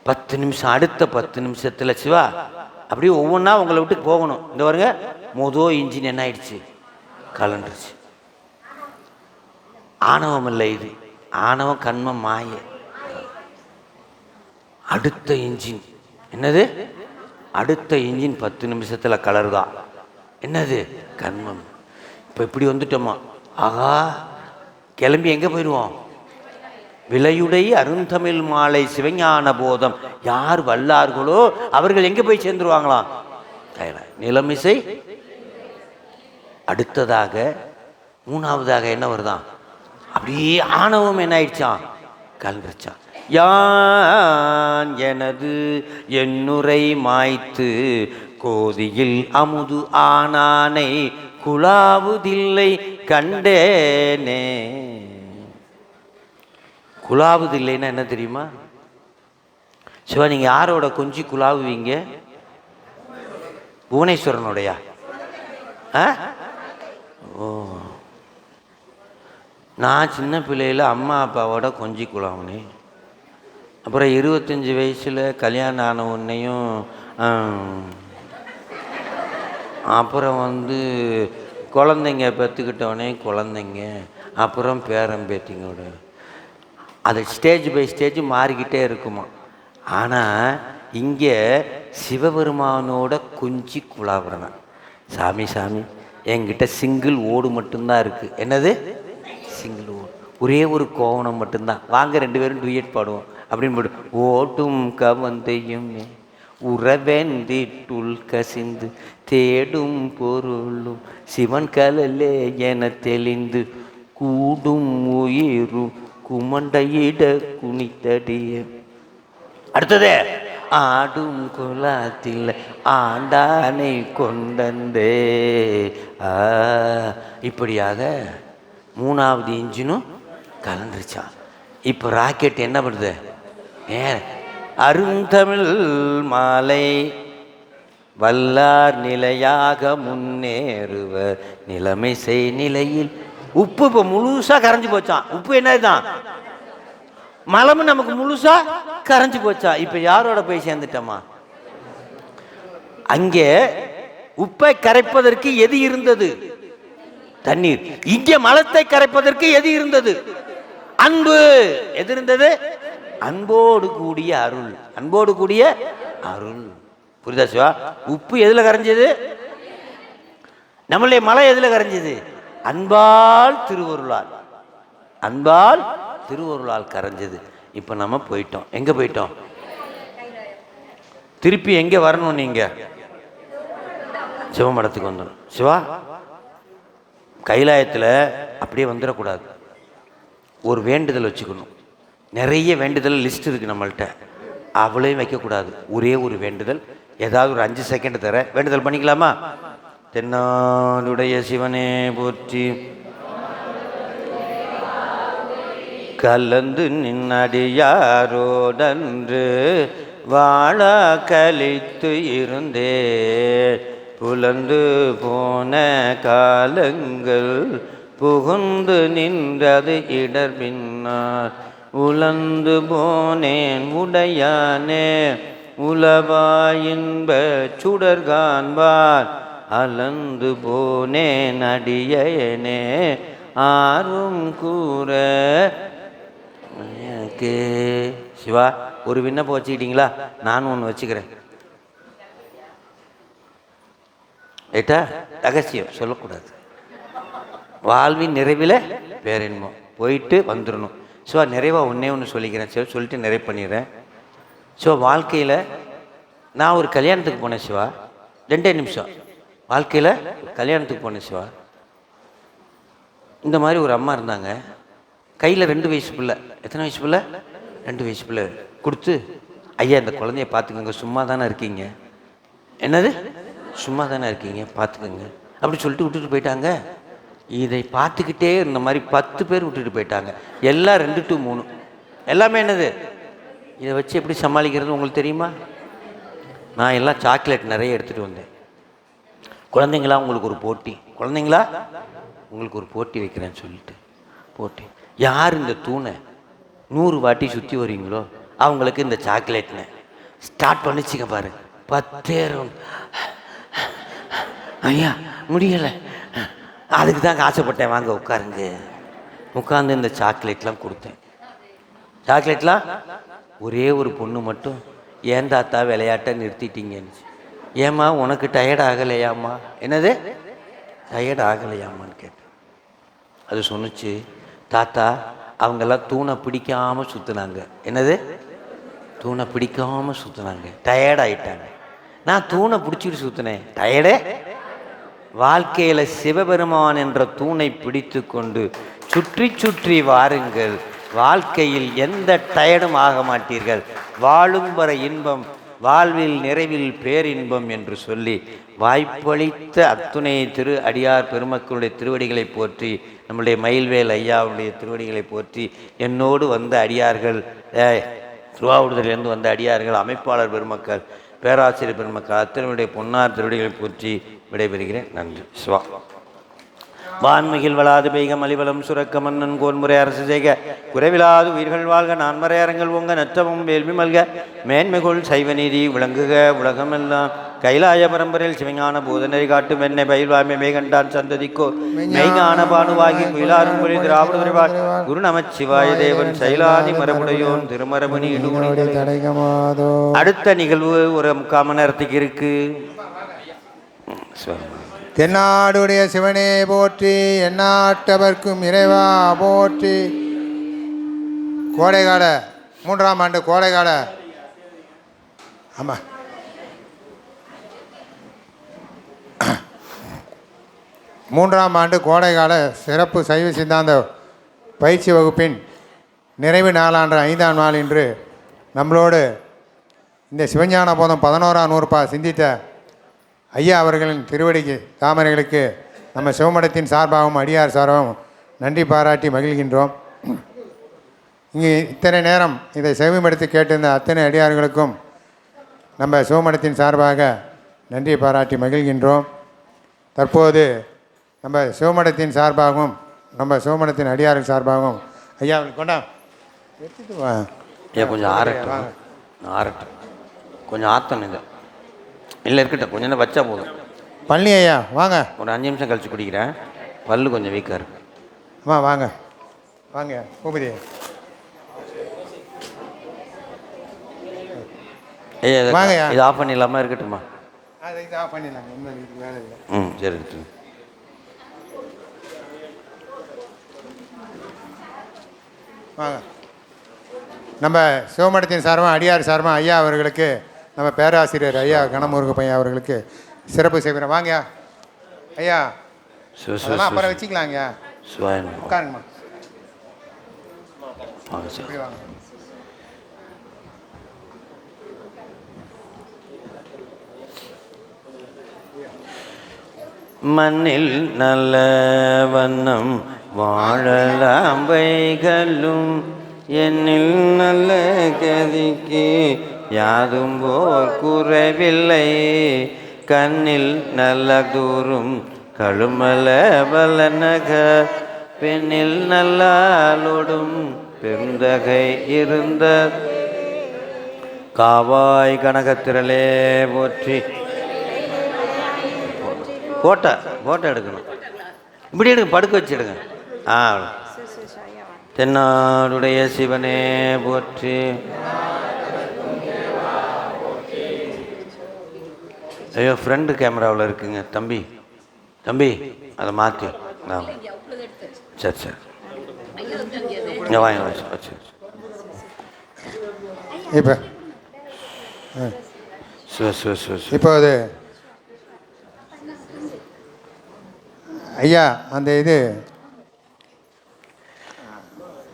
10 நிமிஷம், அடுத்த 10 நிமிஷத்தில் சிவா அப்படியே ஒவ்வொன்றா உங்களை விட்டு போகணும். இந்த பாருங்க, மொதோ இன்ஜின் என்ன ஆயிடுச்சு? கலண்டுருச்சு. ஆணவம் இல்லை இது. ஆணவம் கண்மம் மாய. அடுத்த இன்ஜின் என்னது? அடுத்த இன்ஜின் 10 நிமிஷத்தில் கலர் தான். என்னது? கண்மம். இப்போ இப்படி வந்துட்டோமா? ஆகா, கிளம்பி எங்கே போயிடுவோம்? விலையுடை அருந்தமிழ் மாலை சிவஞான போதம் யார் வல்லார்களோ அவர்கள் எங்கே போய் சேர்ந்துருவாங்களாம்? நிலமிசை. அடுத்ததாக 3ஆவதாக என்ன வருதான்? அப்படியே ஆணவம் என்ன ஆயிடுச்சான்? கலந்துருச்சான். யான் எனது என்னுரை மாய்த்து கோதியில் அமுது ஆனானை குழாவுதில்லை கண்டேனே. குழாவுதில்லைன்னா என்ன தெரியுமா? சிவா, நீங்க யாரோட கொஞ்சி குழாவுவீங்க? புவனேஸ்வரனுடையா? ஓ, நான் சின்ன பிள்ளையில் அம்மா அப்பாவோட கொஞ்சி குழாவுனே. அப்புறம் 25 வயசில் கல்யாணம் ஆன உன்னையும், அப்புறம் குழந்தைங்க பெற்றுக்கிட்டோடனே குழந்தைங்க, அப்புறம் பேரம்பேத்திங்களோட, அது ஸ்டேஜ் பை ஸ்டேஜ் மாறிக்கிட்டே இருக்குமா. ஆனால் இங்கே சிவபெருமானோட கொஞ்சி குழாவுறேன். சாமி சாமி, என்கிட்ட சிங்கிள் ஓடு மட்டும்தான் இருக்குது. என்னது சிங்கிள் ஓடு? ஒரே ஒரு கோவணம் மட்டும்தான். வாங்க 2 பேரும் டூயட் பாடுவோம் அப்படின்னு போட்டு, ஓட்டும் கவந்தையும் உறவெந்திட்டுள் கசிந்து தேடும் பொருளும் சிவன் கலலே என தெளிந்து கூடும் உயிரும் குமண்டையிட குனித்தடிய. அடுத்தது, ஆடும் குலாத்தில் ஆண்டானை கொண்டந்தே. இப்படியாக 3வது இன்ஜினும் கலந்துருச்சான். இப்போ ராக்கெட் என்ன பண்ணுது? அருந்தமிழ் மாலை வல்லார் நிலையாக முன்னேறுவர் நிலைமை செய் நிலையில். உப்பு இப்போ முழுசா கரைஞ்சு போச்சான். உப்பு என்னதுதான்? மலமும் நமக்கு முழுசா கரைஞ்சு போச்சா. இப்ப யாரோட போய் சேர்ந்துட்டோமா? அங்கே உப்பை கரைப்பதற்கு எது இருந்தது? தண்ணீர். இங்கே மலத்தை கரைப்பதற்கு எது இருந்தது? அன்பு. எது இருந்தது? அன்போடு கூடிய அருள். அன்போடு கூடிய அருள். புரியுதா சிவா? உப்பு எதுல கரைஞ்சது? நம்மளுடைய மலை எதுல கரைஞ்சது? அன்பால் திருவருளால். அன்பால் திருவருளால் கரைஞ்சது. இப்போ நம்ம போயிட்டோம். எங்கே போயிட்டோம்? திருப்பி எங்கே வரணும்? நீங்கள் சிவமடத்துக்கு வந்துடும். சிவா, கைலாயத்தில் அப்படியே வந்துடக்கூடாது. ஒரு வேண்டுதல் வச்சுக்கணும். நிறைய வேண்டுதல் லிஸ்ட் இருக்குது நம்மள்கிட்ட. அவளையும் வைக்கக்கூடாது. ஒரே ஒரு வேண்டுதல், ஏதாவது ஒரு 5 செகண்ட் தர வேண்டுதல் பண்ணிக்கலாமா? தென்னாடுடைய சிவனே போற்றி, கலந்து நின்னடியாரோடன்று வாழ கழித்து இருந்தே, புலந்து போன காலங்கள் புகுந்து நின்றது இடர் பின்னார், உலந்து போனேன் உடையானே உலவாயின்ப சுடர்காண்பார், அலந்து போனேன் அடியேனே ஆர்வம் கூற. சிவா, ஒரு விண்ணப்பம் வச்சுக்கிட்டீங்களா? நானும் ஒன்று வச்சுக்கிறேன். ஏட்டா, ரகசியம் சொல்லக்கூடாது. வாழ்வின் நிறைவில் பேரின்பம். போயிட்டு வந்துடணும். சிவா, நிறைவாக ஒன்று சொல்லிக்கிறேன் சிவா, சொல்லிட்டு நிறைவு பண்ணிடுறேன். சிவா, வாழ்க்கையில் நான் ஒரு கல்யாணத்துக்கு போனேன் சிவா. 2 நிமிஷம். வாழ்க்கையில் கல்யாணத்துக்கு போனேன் சிவா. இந்த மாதிரி ஒரு அம்மா இருந்தாங்க. கையில் 2 வயசு பிள்ளை. எத்தனை வயசு பிள்ளை? 2 வயசு பிள்ளை கொடுத்து, ஐயா இந்த குழந்தைய பார்த்துக்கோங்க, சும்மா தானே இருக்கீங்க. என்னது? சும்மா தானே இருக்கீங்க, பார்த்துக்கோங்க அப்படி சொல்லிட்டு விட்டுட்டு போயிட்டாங்க. இதை பார்த்துக்கிட்டே இருந்த மாதிரி 10 பேர் விட்டுட்டு போயிட்டாங்க. எல்லாம் 2 to 3 எல்லாமே. என்னது? இதை வச்சு எப்படி சமாளிக்கிறது உங்களுக்கு தெரியுமா? நான் எல்லாம் சாக்லேட் நிறைய எடுத்துகிட்டு வந்தேன். குழந்தைங்களா உங்களுக்கு ஒரு போட்டி, குழந்தைங்களா உங்களுக்கு ஒரு போட்டி வைக்கிறேன்னு சொல்லிட்டு போட்டி. யார் இந்த தூணை 100 வாட்டி சுற்றி வரீங்களோ அவங்களுக்கு இந்த சாக்லேட்னு ஸ்டார்ட் பண்ணிச்சுங்க பாருங்க. 10 ஐயா முடியலை, அதுக்கு தான் ஆசைப்பட்டேன், வாங்க உட்காருங்க. உட்காந்து இந்த சாக்லேட்லாம் கொடுத்தேன். சாக்லேட்லாம் ஒரே ஒரு பொண்ணு மட்டும், ஏன் தாத்தா விளையாட்ட நிறுத்திட்டீங்கன்னு. ஏம்மா உனக்கு டயர்ட் ஆகலையாம்மா? என்னது டயர்ட் ஆகலையாம்மான்னு கேட்டேன். அது சொன்னிச்சு, தாத்தா அவங்கெல்லாம் தூணை பிடிக்காமல் சுற்றுனாங்க. என்னது? தூணை பிடிக்காமல் சுற்றுனாங்க, டயர்ட் ஆகிட்டாங்க. நான் தூணை பிடிச்சிட்டு சுற்றினேன், டயர்டே. வாழ்க்கையில் சிவபெருமான் என்ற தூணை பிடித்து கொண்டு சுற்றி சுற்றி வாருங்கள். வாழ்க்கையில் எந்த டயர்டும் ஆக மாட்டீர்கள். வாழும் வர இன்பம் வாழ்வில் நிறைவில் பேரின்பம் என்று சொல்லி வாய்ப்பளித்த அத்துணை திரு அடியார் பெருமக்களுடைய திருவடிகளை போற்றி, நம்முடைய மயில்வேல் ஐயாவுடைய திருவடிகளை போற்றி, என்னோடு வந்த அடியார்கள், திருவாவூர்திலிருந்து வந்த அடியார்கள், அமைப்பாளர் பெருமக்கள், பேராசிரியர் பெருமக்கள் அத்தனையுடைய பொன்னார் திருவடிகளை போற்றி விடைபெறுகிறேன். நன்றி. சிவா. வான்மிகில் வளாது பெய்க மலிவலம் சுரக்க மன்னன் கோன்முறை அரசு செய்க குறைவிலாது உயிர்கள் வாழ்க நான்மறை அரங்கள் ஓங்க நற்றமும் வேள்வி மல்க மேன்மைகொள் சைவ நீதி விளங்குக உலகமெல்லாம் கைலாய பரம்பரையில் சிவஞான போதனரை காட்டும் என்னை பயில்வாமை மேகண்டான் சந்ததிக்கோ மெய்ஞான பானுவாகி குயிலாரும் மொழி திராவிட உரைவாள் குரு நமச்சிவாய தேவன் சைலாதி மரபுடையோன் திருமரபணி இடுமுடி. அடுத்த நிகழ்வு ஒரு 3/4 மணி நேரத்துக்கு இருக்கு. தென்னாடுடைய சிவனே போற்றி, எந்நாட்டவர்க்கும் இறைவா போற்றி. கோடைகால 3ஆம் ஆண்டு கோடைகால ஆமாம் 3ஆம் ஆண்டு கோடைகால சிறப்பு சைவ சித்தாந்த பயிற்சி வகுப்பின் நிறைவு நாளான்ற 5ஆம் நாள் இன்று நம்மளோடு இந்த சிவஞான போதம் 11ஆம் நூற்பா சிந்தித்த ஐயா அவர்களின் திருவடிக்கு தாமரைகளுக்கு நம்ம சிவமடத்தின் சார்பாகவும் அடியார் சார்பாகவும் நன்றி பாராட்டி மகிழ்கின்றோம். இங்கே இத்தனை நேரம் இதை செவிமடுத்து கேட்டிருந்த அத்தனை அடியார்களுக்கும் நம்ம சிவமடத்தின் சார்பாக நன்றி பாராட்டி மகிழ்கின்றோம். தற்போது நம்ம சிவமடத்தின் சார்பாகவும் நம்ம சிவமடத்தின் அடியார்கள் சார்பாகவும் ஐயா கொண்டா எடுத்துட்டு வா. கொஞ்சம் ஆறட்டும் கொஞ்சம் ஆத்தணும். இதை இல்லை இருக்கட்டும், கொஞ்சம் நேரம் வச்சா போதும். பழனி ஐயா வாங்க, ஒரு 5 நிமிஷம் கழிச்சு குடிக்கிறேன். பல்லு கொஞ்சம் வீக்காக இருக்கு. வாங்க வாங்க பூபதி வாங்க. இது ஆஃப் பண்ணிடலாமா? இருக்கட்டுமா? இது ஆஃப் பண்ணிடலாங்க, இன்னும் வேலை இல்லை. சரி இருக்கட்டும். வாங்க. நம்ம சிவமடத்தின் சார்பாக அடியார் சார்பாக ஐயா அவர்களுக்கு நம்ம பேராசிரியர் ஐயா கணமுருக பையன் அவர்களுக்கு சிறப்பு செய்கிறோம். வாங்கயா ஐயா, அப்புறம் வச்சுக்கலாங்கய்யா. உட்காருங்கம்மா. வாங்க. மண்ணில் நல்ல வண்ணம் வாழலாம் வைகளும் என்னில் நல்ல கதிக்கு யாதும் போர் குறைவில்லை. கண்ணில் நல்ல தூரும் கழுமல வல்லநக பெண்ணில் நல்லாலோடும் பெருந்தகை இருந்த காவாய் கனகத்திரளே போற்றி. போட்டோ எடுக்கணும். இப்படி எடுங்க, படுக்க வச்சு எடுங்க. தென்னாடுடைய சிவனே போற்றி. ஐயோ, ஃப்ரெண்டு கேமராவில் இருக்குங்க. தம்பி அதை மாற்றி. சரி வாங்க வச்சு. இப்போ அது ஐயா அந்த இது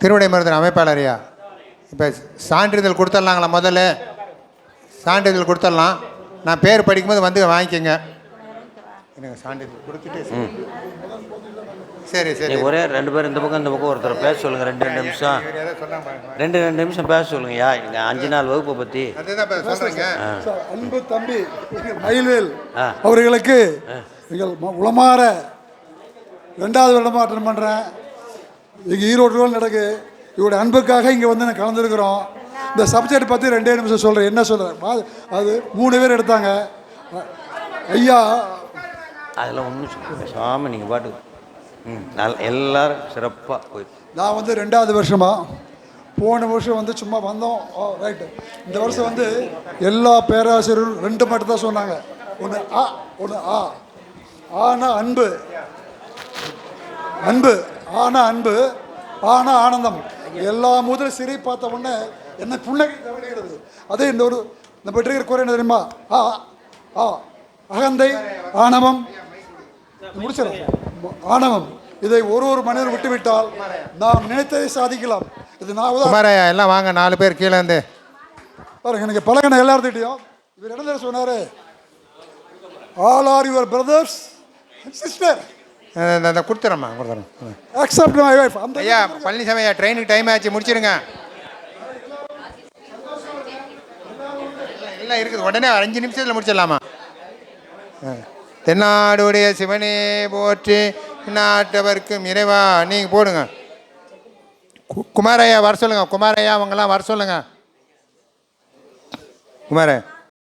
திருவிடை மருந்தன் அமைப்பாளர் ஐயா, இப்போ சான்றிதழ் கொடுத்துடலாங்களா? முதல்ல சான்றிதழ் கொடுத்துடலாம். நான் பேர் படிக்கும்போது வந்து வாங்கிக்கோங்க. எனக்கு சான்றிதழ் கொடுத்துட்டு சரி. ஒரே 2 பேர் இந்த பக்கம் ஒருத்தர் பேச சொல்லுங்கள். 2 நிமிஷம் 2 நிமிஷம் பேச சொல்லுங்கய்யா. இங்கே 5 நாள் வகுப்பை பற்றி அன்பு தம்பி மயில்வேல் அவர்களுக்கு நீங்கள் உளமாற 2வது வருடமாக அட்டன் பண்ணுறேன். இங்கே ஈரோடு நடக்கு. இவருடைய அன்புக்காக இங்கே வந்து நான் கலந்துருக்குறோம். இந்த சப்ஜெக்ட் பற்றி 2 நிமிஷம் சொல்கிறேன். என்ன சொல்கிறேன், அது 3 பேர் எடுத்தாங்க ஐயா. அதெல்லாம் ஒன்றும் சொல்லுங்கள் சாமி, நீங்கள் பாட்டு எல்லாரும் சிறப்பாக போயிட்டு. நான் வந்து 2வது வருஷமாக, போன வருஷம் வந்து சும்மா வந்தோம். ரைட்டு. இந்த வருஷம் வந்து எல்லா பேராசிரியரும் 2 மட்டும் தான் சொன்னாங்க. ஒன்று ஆ ஆனா அன்பு, ஆனா அன்பு, ஆனா ஆனந்தம். எல்லா முதல் சிறை பார்த்த உடனே என்ன புன்னகை கவனிக்கிறது. அதே இந்த ஒரு நம்ம பெற்றிருக்கிற குறை என்ன தெரியுமா? அகந்தை, ஆணவம். முடிச்சிடும். ஆணவம் இதை ஒரு மனிதர் விட்டுவிட்டால் நாம் நினைத்ததை சாதிக்கலாம். இது நான் எல்லாம் வாங்க, 4 பேர் கீழே இருந்து பாருங்க. எனக்கு பழகின எல்லார்த்திட்டையும் இவர் என்ன சொன்னார்? All are your brothers sister. அந்த கொடுத்துறேம்மா கொடுத்துறேன். Accept my wife. அந்த ஐயா பழனிசாமி ஐயா ட்ரெயினுக்கு டைம் ஆச்சு, முடிச்சிருங்க. எல்லாம் இருக்குது, உடனே 5 நிமிஷத்தில் முடிச்சிடலாமா? தென்னாடுடைய சிவனே போற்றி, நாட்டவர்க்கும் இறைவா. நீங்கள் போடுங்க. குமாரையா வர சொல்லுங்க. குமாரையா அவங்கெல்லாம் வர சொல்லுங்க. குமார